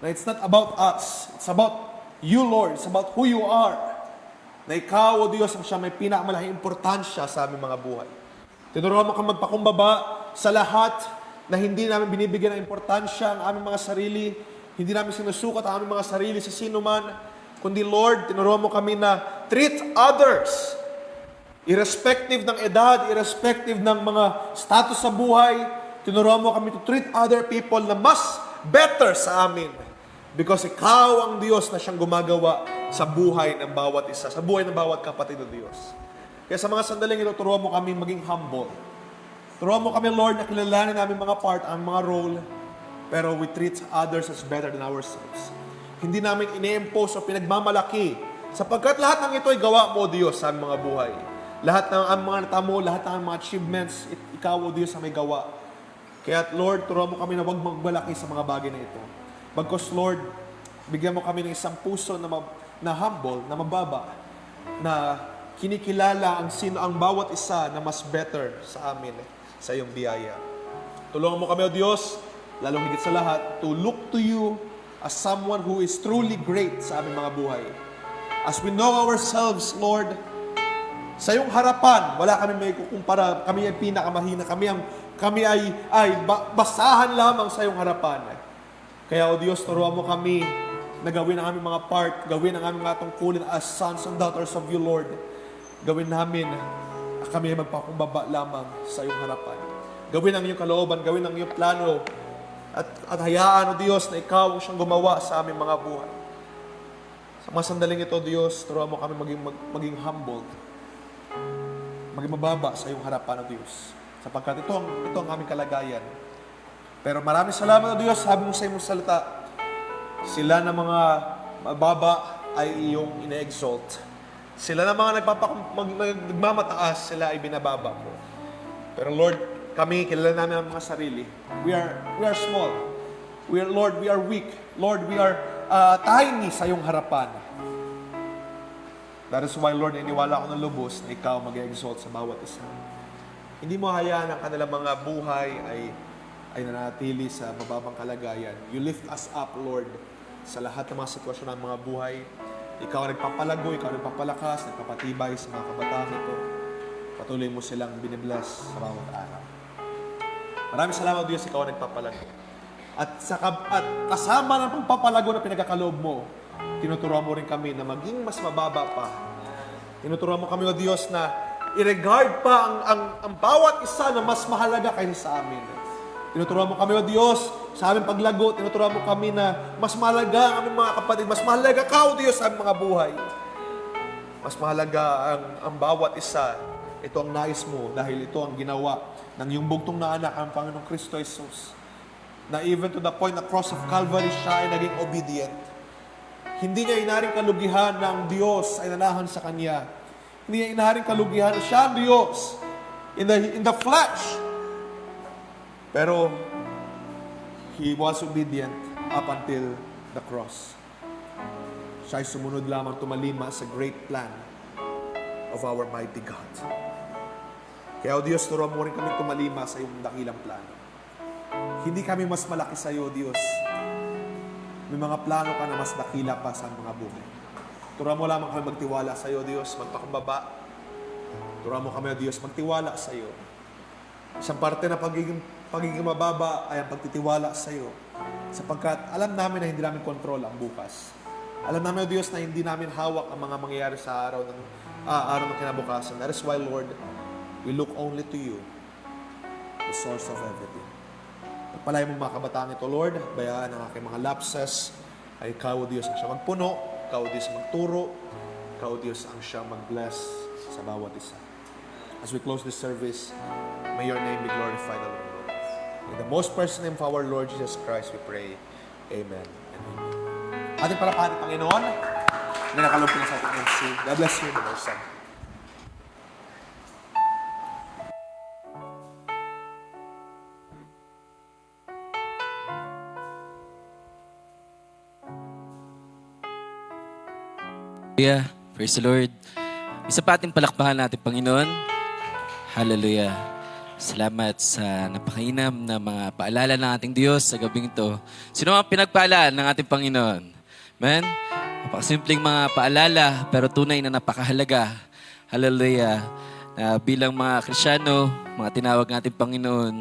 Na it's not about us, it's about you, Lord, it's about who you are. Na ikaw, O Diyos, ang siya may pinakamalaking importansya sa aming mga buhay. Tinuruan mo kami magpakumbaba sa lahat na hindi namin binibigyan ng importansya ang aming mga sarili, hindi namin sinusukat ang aming mga sarili sa sino man, kundi Lord, tinuruan mo kami na treat others, irrespective ng edad, irrespective ng mga status sa buhay, tinuruan mo kami to treat other people na mas better sa amin. Because ikaw ang Diyos na siyang gumagawa sa buhay ng bawat isa, sa buhay ng bawat kapatid ng Diyos. Kaya sa mga sandaling ito, turuan mo kami maging humble. Turuan mo kami, Lord, na kilalanin namin mga part, ang mga role, pero we treat others as better than ourselves. Hindi namin ine-impose o pinagmamalaki, sapagkat lahat ng ito ay gawa mo, Diyos, sa aming mga buhay. Lahat ng mga natamo, lahat ng mga achievements, ikaw, O Diyos, ang may gawa. Kaya, Lord, turuan mo kami na huwag magmalaki sa mga bagay na ito. Bagkus, Lord, bigyan mo kami ng isang puso na humble, na mababa, na kinikilala ang bawat isa na mas better sa amin, sa iyong biyaya. Tulungan mo kami, O Diyos, lalong higit sa lahat, to look to you as someone who is truly great sa aming mga buhay. As we know ourselves, Lord, sa iyong harapan, wala kami may kukumpara, kami ay pinakamahina, kami ay basahan lamang sa iyong harapan. Kaya, O Diyos, turuan mo kami na gawin ang aming mga part, gawin ang aming mga tungkulin as sons and daughters of you, Lord. Gawin namin, kami ay magpakumbaba lamang sa iyong harapan. Gawin ang iyong kalooban, gawin ang iyong plano, at hayaan, O Diyos, na ikaw ang siyang gumawa sa aming mga buhay. Sa mga sandaling ito, Diyos, turuan mo kami maging humble, maging mababa sa iyong harapan, O Diyos. Sapagkat ito ang aming kalagayan. Pero maraming salamat, O Diyos, sabi mo sa iyong salita, sila na mga mababa ay iyong ine-exalt. Sila na mga nagmamataas, sila ay binababa mo. Pero Lord, kami, kilala namin ang mga sarili. We are small. Lord, we are weak. Lord, we are tiny sa iyong harapan. That is why, Lord, iniwala ko ng lubos na ikaw mag-exalt sa bawat isa. Hindi mo hayaan ang kanilang mga buhay ay nanatili sa mababang kalagayan. You lift us up, Lord, sa lahat ng mga sitwasyon ng mga buhay. Ikaw ang nagpapalago, ikaw ang nagpapalakas, nagpapatibay sa mga kabataan ito. Patuloy mo silang binibless sa bawat araw. Maraming salamat, Diyos, ikaw ang nagpapalago. At kasama ng pagpapalago na pinagkakaloob mo, tinuturuan mo rin kami na maging mas mababa pa. Tinuturuan mo kami, O Diyos, na i-regard pa ang bawat isa na mas mahalaga kaysa sa amin. Tinuturuan mo kami, O Diyos, sa aming paglago. Tinuturuan mo kami na mas mahalaga ang aming mga kapatid. Mas mahalaga ka, O Diyos, sa aming mga buhay. Mas mahalaga ang bawat isa. Ito ang nais mo dahil ito ang ginawa ng iyong bugtong na anak, ang Panginoong Kristo Jesus. Na even to the point na cross of Calvary, siya ay naging obedient. Hindi niya inaring kalugihan ng Diyos ay nanahan sa Kanya. Hindi niya inaring kalugihan na siya ang Diyos in the flesh. Pero, He was obedient up until the cross. Siya ay sumunod lamang tumalima sa great plan of our mighty God. Kaya, O Diyos, turuan mo rin kami tumalima sa iyong dakilang plano. Hindi kami mas malaki sa iyo, Diyos. May mga plano ka na mas dakila pa sa mga buhay. Turuan mo lamang kami magtiwala sa iyo, Diyos, magpakumbaba. Turuan mo kami, O Diyos, magtiwala sa iyo. Isang parte na pagiging mababa ay ang pagtitiwala sa iyo. Sapagkat alam namin na hindi namin kontrol ang bukas. Alam namin, O Diyos, na hindi namin hawak ang mga mangyayari sa araw ng kinabukasan. That is why, Lord, we look only to you, the source of everything. Pagpalain mo mga kabataan ito, Lord. Bayaan ang aking mga lapses. Ay ikaw, O Diyos, ang siya magpuno. Ikaw, O Diyos, magturo. Ikaw, O Diyos, ang siya mag-bless sa bawat isa. As we close this service, may your name be glorified, O Lord. In the most precious name of our Lord Jesus Christ, we pray. Amen. Amen. Ating parapahan, Panginoon, na nakalog na sa ating MC. God bless you, Brother Sam. Hallelujah. Praise the Lord. Isa pa ating palakpakan natin, Panginoon. Hallelujah. Salamat sa napakainam na mga paalala ng ating Diyos sa gabing ito. Sino ang pinagpaalaan ng ating Panginoon? Amen? Napakasimpleng mga paalala, pero tunay na napakahalaga. Hallelujah. Na bilang mga Krisyano, mga tinawag ng ating Panginoon,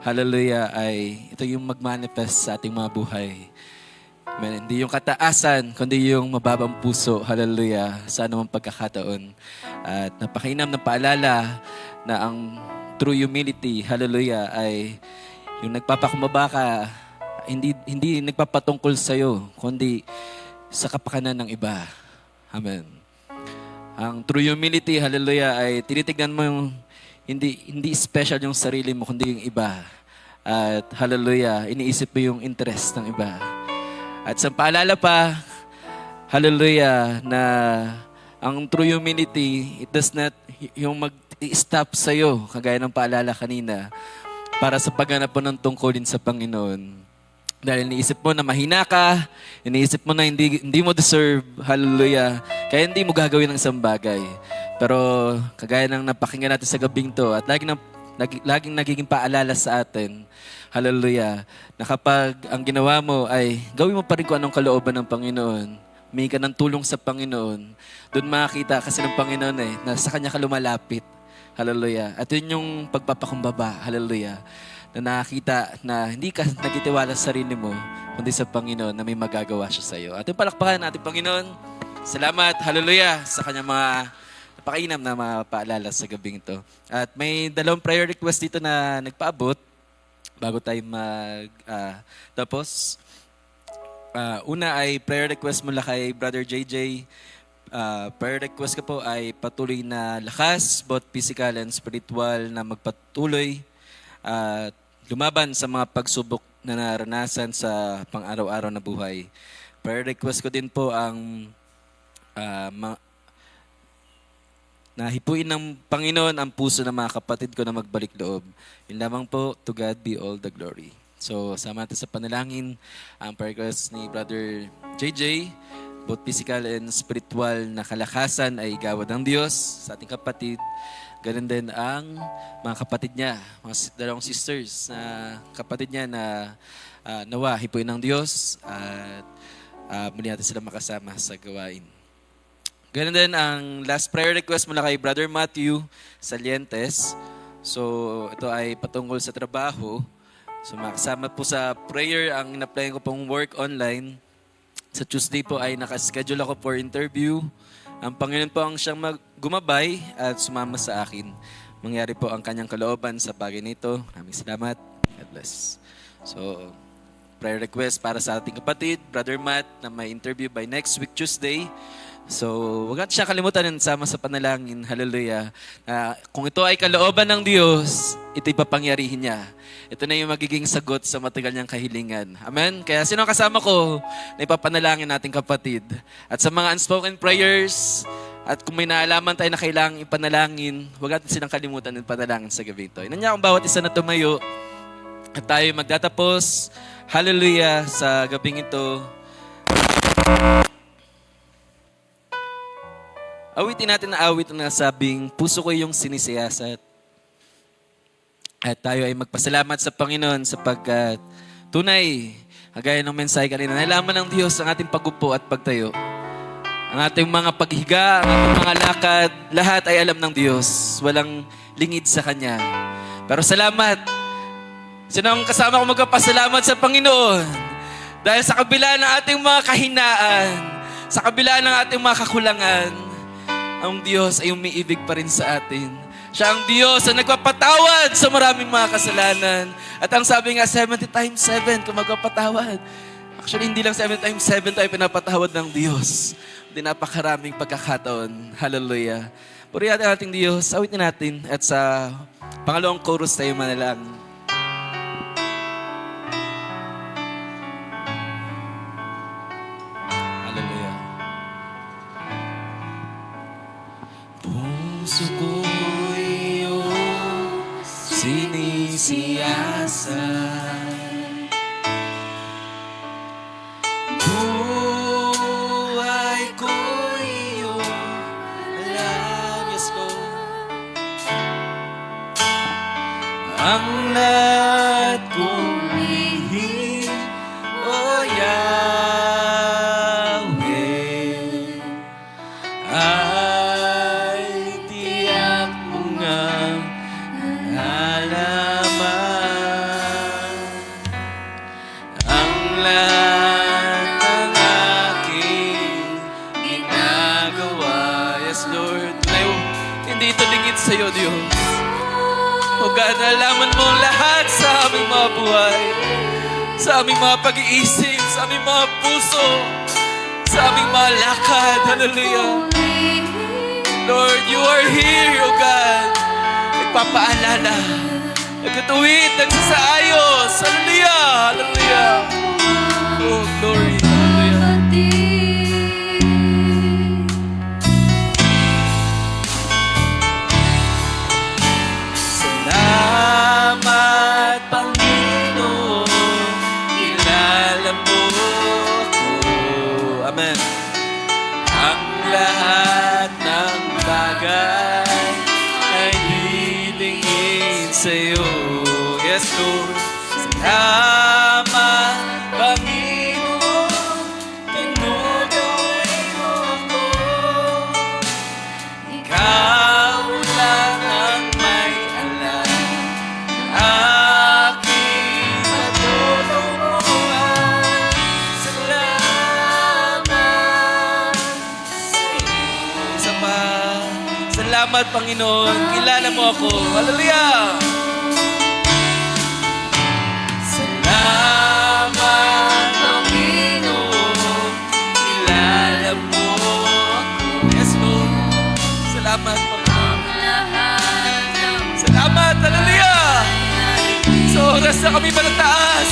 hallelujah, ay ito yung mag-manifest sa ating mga buhay. Amen. Hindi yung kataasan, kundi yung mababang puso. Hallelujah. Sa anumang pagkakataon. At napakainam na paalala na ang true humility, hallelujah, ay yung nagpapakumbaba ka, hindi nagpapatungkol sa'yo, kundi sa kapakanan ng iba. Amen. Ang true humility, hallelujah, ay tinitignan mo yung hindi special yung sarili mo, kundi yung iba. At hallelujah, iniisip mo yung interest ng iba. At sa paalala pa, hallelujah, na ang true humility, it does not yung mag-stop sa'yo, kagaya ng paalala kanina, para sa pagganap mo ng tungkulin sa Panginoon. Dahil iniisip mo na mahina ka, iniisip mo na hindi mo deserve, hallelujah, kaya hindi mo gagawin ng isang bagay. Pero kagaya ng napakinggan natin sa gabing to, at laging nagiging paalala sa atin, hallelujah, na kapag ang ginawa mo ay gawin mo pa rin kung anong kalooban ng Panginoon, may ka ng tulong sa Panginoon, doon makakita kasi ng Panginoon na sa Kanya ka lumalapit. Hallelujah. At yun yung pagpapakumbaba, hallelujah, na nakakita na hindi ka nagtitiwala sa sarili mo, kundi sa Panginoon na may magagawa siya sa iyo. At yung palakpakan natin, Panginoon, salamat, hallelujah, sa Kanya mga napakainam na mga paalala sa gabing ito. At may dalawang prayer request dito na nagpaabot bago tayo tapos. Una ay prayer request mula kay Brother JJ. Prayer request ko po ay patuloy na lakas, both physical and spiritual, na magpatuloy at lumaban sa mga pagsubok na naranasan sa pang-araw-araw na buhay. Prayer request ko din po ang nahipuin ng Panginoon ang puso ng mga kapatid ko na magbalik loob. Yun lamang po, to God be all the glory. So, sama natin sa panalangin ang prayer request ni Brother JJ, both physical and spiritual na kalakasan ay gawad ng Diyos sa ating kapatid. Ganun din ang mga kapatid niya, mga dalawang sisters na kapatid niya na nawa, hipuin ng Diyos at muli natin sila makasama sa gawain Ganun din ang last prayer request mula kay Brother Matthew Salientes. So, ito ay patungkol sa trabaho. So, makasama po sa prayer ang in-applyan ko pong work online. Sa Tuesday po ay nakaschedule ako for interview. Ang Panginoon po ang siyang gumabay at sumama sa akin. Mangyari po ang kanyang kalooban sa bagay nito. Maraming salamat. God bless. So, prayer request para sa ating kapatid, Brother Matt, na may interview by next week, Tuesday. So, huwag natin siya kalimutan na sama sa panalangin. Hallelujah. Kung ito ay kalooban ng Diyos, ito'y papangyarihin niya. Ito na yung magiging sagot sa matagal niyang kahilingan. Amen? Kaya sino ang kasama ko na ipapanalangin nating kapatid? At sa mga unspoken prayers, at kung may naalaman tayo na kailangang ipanalangin, huwag natin silang kalimutan ng panalangin sa gabi ito. Inanya akong bawat isa na tumayo at tayo magtatapos. Hallelujah sa gabing ito. Awitin natin na awit na sabing, puso ko yung sinisiyasat. At tayo ay magpasalamat sa Panginoon sapagkat tunay, kagaya ng mensahe kanina, nalaman ng Diyos ang ating pagupo at pagtayo. Ang ating mga paghiga, ang ating mga lakad, lahat ay alam ng Diyos. Walang lingid sa Kanya. Pero salamat. Sino ang kasama ko magpasalamat sa Panginoon? Dahil sa kabila ng ating mga kahinaan, sa kabila ng ating mga kakulangan, ang Diyos ay umiibig pa rin sa atin. Siya ang Diyos na nagpapatawad sa maraming mga kasalanan. At ang sabi nga, 70 times 7 kung magpapatawad. Actually, hindi lang 7 times 7 tayo pinapatawad ng Diyos. Hindi napakaraming pagkakataon. Hallelujah. Purihan ang ating Diyos. Awitin natin. At sa pangalawang chorus tayo manalangin. Hallelujah. Puso ko iyong sinisiyasat. Buhay ko iyong alam. Yes, Lord. Ang lahat kong lihim, O Yahweh, ay tiyak mo ngang nalaman ang lahat ng aking ginagawa. Yes, Lord. Hindi ito lingid sa'yo, Diyos. O God, nalaman mo ang lahat sa aming mga buhay, sa aming mga pag-iisip, sa aming mga puso, sa aming mga lakad. Hallelujah. Lord, you are here, O God. Nagpapaalala, nagtutuwid, nagsasaayos. Hallelujah, hallelujah. Oh, glory, hallelujah. Salamat, Panginoon, kilala mo ako. Amen. Ang lahat ng bagay ay dilingin sa'yo. Yes, Lord. Salamat, Panginoon, tinugawin mo ako. Ikaw lang ang may alam, aking matulungan. Salamat sa'yo. Isa pa. Salamat, Panginoon. Kilala mo ako. Hallelujah! Salamat, Panginoon. Kilala mo ako. Yes, Lord. Salamat, Panginoon. Salamat, hallelujah! Sa oras na kami malataas,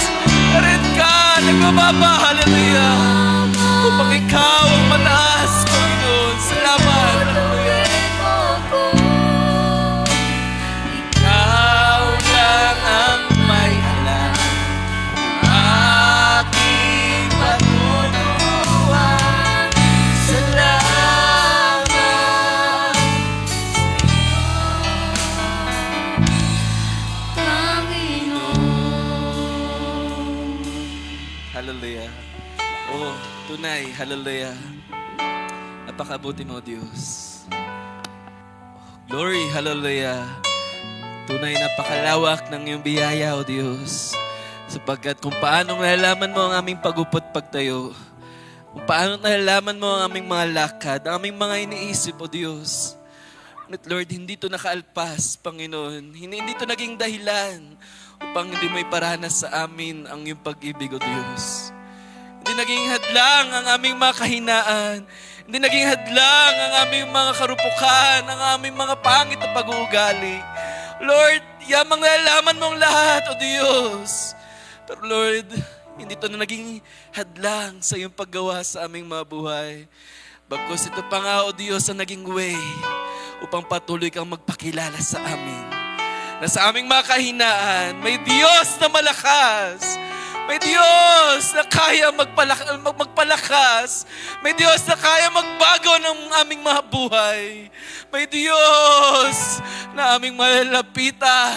narin ka, nagbababa, hallelujah! Upang ikaw ang mataas, Panginoon. Salamat, hallelujah! Ikaw lang ang may alam, aking patulungan. Salamat Hallelujah. Oh, tunay, hallelujah. Napakabuti mo, Diyos. Glory, hallelujah. Tunay napakalawak ng iyong biyaya, O Diyos. Sapagkat kung paano nalalaman mo ang aming pag-upot pagtayo, kung paano nalalaman mo ang aming mga lakad, ang aming mga iniisip, O Diyos. Ngunit Lord, hindi ito nakaalpas, Panginoon. Hindi ito naging dahilan upang hindi mo iparanas sa amin ang iyong pag-ibig, O Diyos. Hindi naging hadlang ang aming mga kahinaan. Hindi naging hadlang ang aming mga karupukan, ang aming mga pangit na pag-uugali. Lord, yamang nalalaman mong lahat, O Diyos. Pero Lord, hindi ito na naging hadlang sa iyong paggawa sa aming mga buhay. Bagkus ito pa nga, O Diyos, ang naging way upang patuloy kang magpakilala sa amin. Na sa aming mga kahinaan, may Diyos na malakas. May Diyos na kaya magpalakas. May Diyos na kaya magbago ng aming mga buhay. May Diyos na aming malalapitan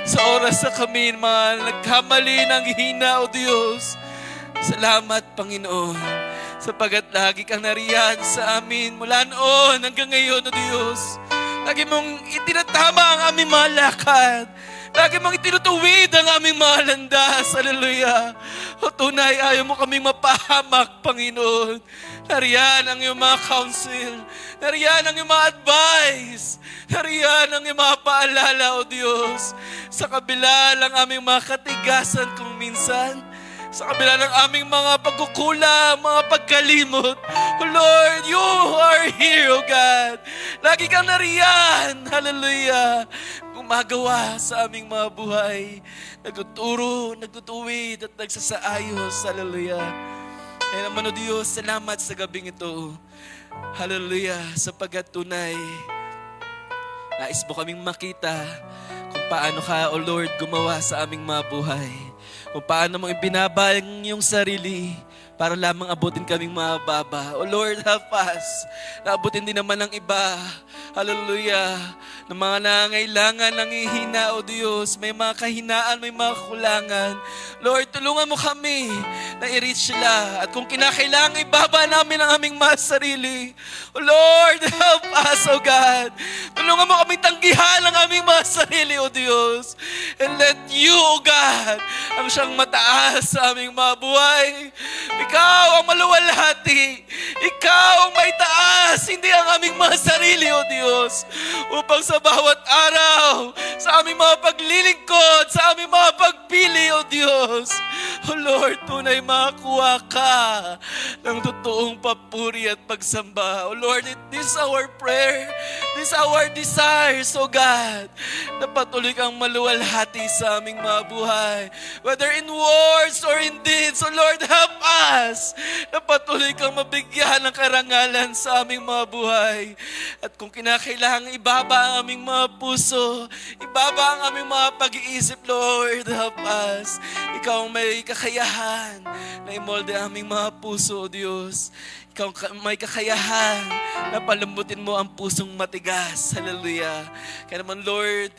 sa oras na kami mga nagkamali ng hina, O Diyos. Salamat, Panginoon, sapagat lagi kang nariyan sa amin mula noon hanggang ngayon, O Diyos. Lagi mong itinatama ang aming mga lakad. Lagi mong itinutuwid ang aming mga landas. Hallelujah. O tunay, ayaw mo kaming mapahamak, Panginoon. Nariyan ang iyong mga counsel. Nariyan ang iyong mga advice. Nariyan ang iyong mga paalala, O Diyos. Sa kabila lang aming mga katigasan kung minsan. Sa kabila ng aming mga pagkukulang, mga pagkalimot. Oh Lord, you are here, O God. Lagi kang nariyan. Hallelujah. Gumagawa sa aming mga buhay. Nagtuturo, nagtutuwid at nagsasaayos. Hallelujah. Kaya naman, O Diyos, salamat sa gabing ito. Hallelujah. Sapagat tunay, nais mo kaming makita kung paano ka, O Lord, gumawa sa aming mga buhay. Kung paano mo ibinabal yung sarili para lamang abutin kaming mababa. O Lord, help us na abutin din naman ng iba. Hallelujah. Ng mga nangangailangan, nangihina, O Diyos. May mga kahinaan, may mga kulangan. Lord, tulungan mo kami na i-reach sila. At kung kinakailangan, ibaba namin ang aming mga sarili. O Lord, help us, O God. Tulungan mo kami tanggihan ang aming mga sarili, O Diyos. And let you, O God, ang siyang mataas sa aming mga buhay. Ikaw ang maluwalhati. Ikaw ang may taas, hindi ang aming mga sarili, O Diyos. Upang sa bawat araw, sa aming mga paglilingkod, sa aming mga pagpili, O Diyos. O Lord, tunay makakuha ka ng totoong papuri at pagsamba. O Lord, this is our prayer. This is our desires, O God. Na patuloy kang maluwalhati sa aming mga buhay. Whether in words or in deeds, O Lord, help us na patuloy kang mabigyan ng karangalan sa aming mga buhay. At kung kinakailangan ibaba ang aming mga puso, ibaba ang aming mga pag-iisip, Lord, help us. Ikaw ang may kakayahan na imolde ang aming mga puso, O Diyos. Ikaw may kakayahan na palambutin mo ang pusong matigas. Hallelujah. Kaya naman, Lord,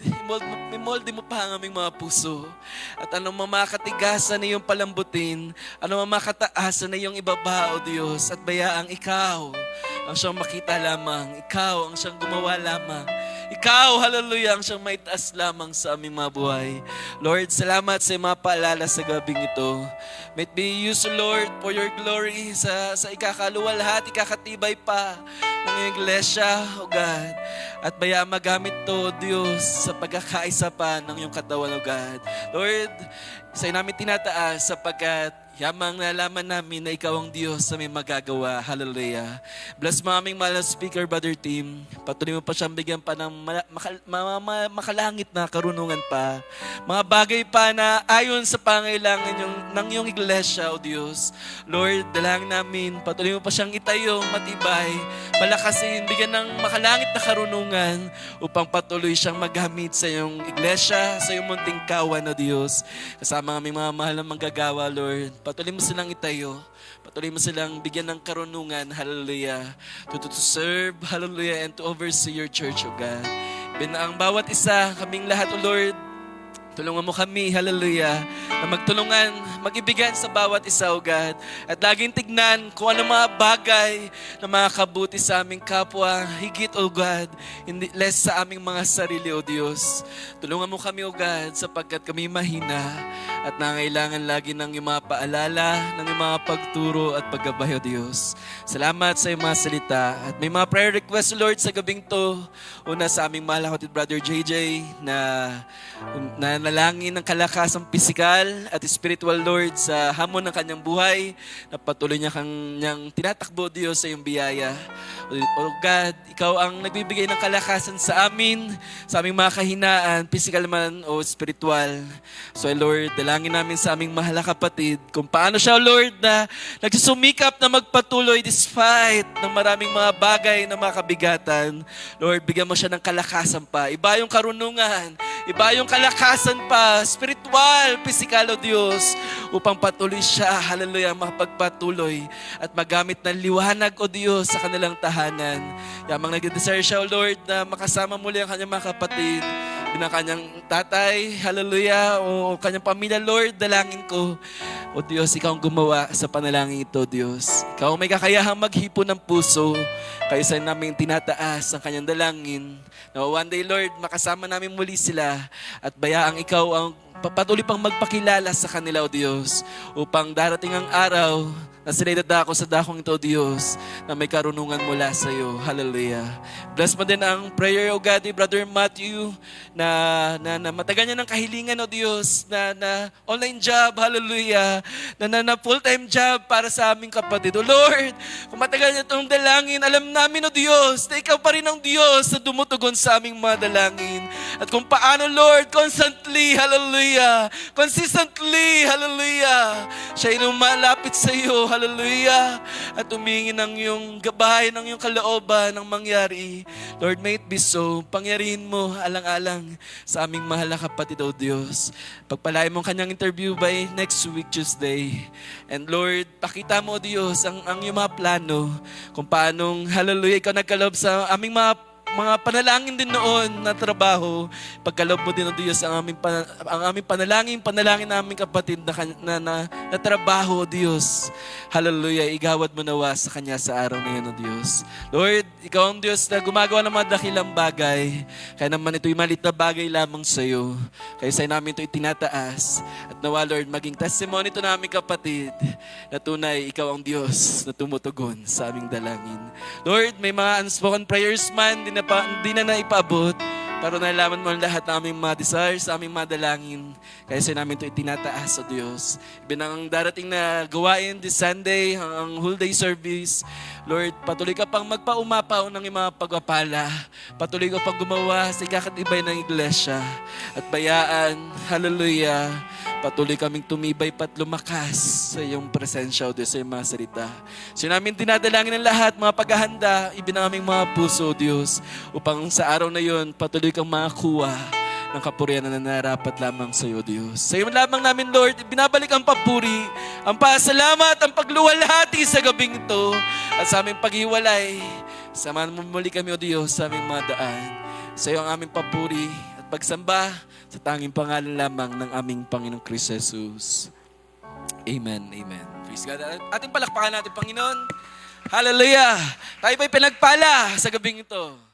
imolde mo pa ang aming mga puso. At anong mamakatigasan na iyong palambutin, anong mamakataasan na iyong ibaba, O Diyos, at bayaang ikaw ang siyang makita lamang. Ikaw ang siyang gumawa lamang. Ikaw, hallelujah, ang siyang maitaas lamang sa aming mga buhay. Lord, salamat sa mga paalala sa gabing ito. May it be used, Lord, for your glory sa ikakaluwalhati, ikakatibay pa ng iyong iglesia, O God. At baya magamit to, Diyos, sa pagkakaisa pa ng iyong katawan, O God. Lord, sa'yo namin tinataas sapagkat yamang nalaman namin na ikaw ang Diyos na may magagawa. Hallelujah. Bless mo aming mahal na speaker, Brother Tim. Patuloy mo pa siyang bigyan pa ng makalangit na karunungan pa. Mga bagay pa na ayon sa pangailangan ng iyong iglesia, O Diyos. Lord, dalangin namin, patuloy mo pa siyang itayong matibay, palakasin, bigyan ng makalangit na karunungan upang patuloy siyang magamit sa iyong iglesia, sa iyong munting kawan, O Diyos. Kasama aming mga mahal na manggagawa, Lord. Patuloy mo silang itayo. Patuloy mo silang bigyan ng karunungan. Hallelujah. To serve, hallelujah, and to oversee your church, O God. Ang bawat isa, kaming lahat, O Lord, tulungan mo kami, hallelujah, na magtulungan, mag-ibigan sa bawat isa, O God. At laging tignan kung ano mga bagay na makakabuti sa aming kapwa, higit, O God, hindi less sa aming mga sarili, O Diyos. Tulungan mo kami, O God, sapagkat kami mahina at nangailangan lagi ng iyong mga paalala, ng iyong mga pagturo at paggabay, O Diyos. Salamat sa iyong mga salita. At may mga prayer request, Lord, sa gabing to. Una sa aming mahal na kapatid, Brother JJ, na nalangin ng kalakasang pisikal at spiritual, Lord, sa hamon ng kanyang buhay, na patuloy niya kanyang tinatakbo, Diyos, sa iyong biyaya. O God, ikaw ang nagbibigay ng kalakasan sa amin, sa aming mga kahinaan, pisikal man o spiritual. So, Lord, dalangin namin sa aming mahal na kapatid kung paano siya, Lord, na nagsusumikap na magpatuloy despite ng maraming mga bagay na mga kabigatan. Lord, bigyan mo siya ng kalakasan pa. Iba yung karunungan, iba yung kalakasan pa, spiritual, pisikal, O Diyos, upang patuloy siya, hallelujah, makapagpatuloy at magamit ng liwanag, O Diyos, sa kanilang tahanan. Yamang nag-desire siya, O Lord, na makasama muli ang kanyang mga kapatid, ng kanyang tatay, hallelujah, o kanyang pamilya, Lord, dalangin ko. O Diyos, ikaw ang gumawa sa panalangin ito, Diyos. Ikaw ang may kakayahang maghipon ng puso, kaya sa namin tinataas ang kanyang dalangin. Na one day, Lord, makasama namin muli sila at bayaang ikaw ang patuloy pang magpakilala sa kanila, O Diyos, upang darating ang araw na sila'y dadako sa dakong ito, O Diyos, na may karunungan mula sa iyo. Hallelujah. Bless mo din ang prayer, O God, ni Brother Matthew, na matagal niya ng kahilingan, O Diyos, na online job, hallelujah, na full-time job para sa aming kapatid. O Lord, kung matagal niya itong dalangin, alam namin, O Diyos, na ikaw pa rin ang Diyos na dumutugon sa aming mga dalangin. At kung paano, Lord, constantly, hallelujah, consistently, hallelujah, siya ay lumalapit sa iyo, hallelujah, at humingi ng iyong gabay, ng iyong kalooban ng mangyari. Lord, may it be so. Pangyarihin mo alang-alang sa aming mahal na kapatid, O Diyos. Pagpalain mo ang kanyang interview by next week, Tuesday. And Lord, pakita mo, O Diyos, ang iyong mga plano kung paanong, hallelujah, ikaw nagkaloob sa aming mga panalangin din noon na trabaho. Pagkaloob mo din, O Diyos, ang aming panalangin na aming kapatid na trabaho, O Diyos. Hallelujah, igawad mo nawa sa kanya sa araw na yan, O Diyos. Lord, ikaw ang Diyos na gumagawa ng mga dakilang bagay. Kaya naman ito'y malit na bagay lamang sa iyo. Kaya sa'yo namin ito'y tinataas. At nawa, Lord, maging testimony ito na aming kapatid na tunay, ikaw ang Diyos na tumutugon sa aming dalangin. Lord, may mga unspoken prayers man, di na naipaabot, pero nalaman mo ang lahat ng aming mga desires, aming mga dalangin. Kaya sa namin ito itinataas, O Diyos. Ibig ang darating na gawain this Sunday, ang whole day service. Lord, patuloy ka pang magpaumapaw ng iyong mga pagpapala. Patuloy ka pang gumawa sa ikakatibay ng iglesia. At bayaan, hallelujah, patuloy kaming tumibay pat lumakas sa iyong presensya, O Diyos, sa iyong mga salita. So namin dinadalangin ng lahat, mga paghahanda, ibinang aming mga puso, O Diyos, upang sa araw na yon patuloy kang makakuha ng kapurihan na nararapat lamang sa iyo, Diyos. Sa iyo lamang namin, Lord, binabalik ang papuri, ang pasalamat, ang pagluwalhati sa gabing ito, at sa aming paghiwalay. Samahan mo muli kami, O Diyos, sa aming mga daan. Sa iyo ang aming papuri at pagsamba sa tanging pangalan lamang ng aming Panginoong Kristo Jesus. Amen, amen. Praise God. Ating palakpakan natin, Panginoon. Hallelujah. Tayo ba'y pinagpala sa gabing ito?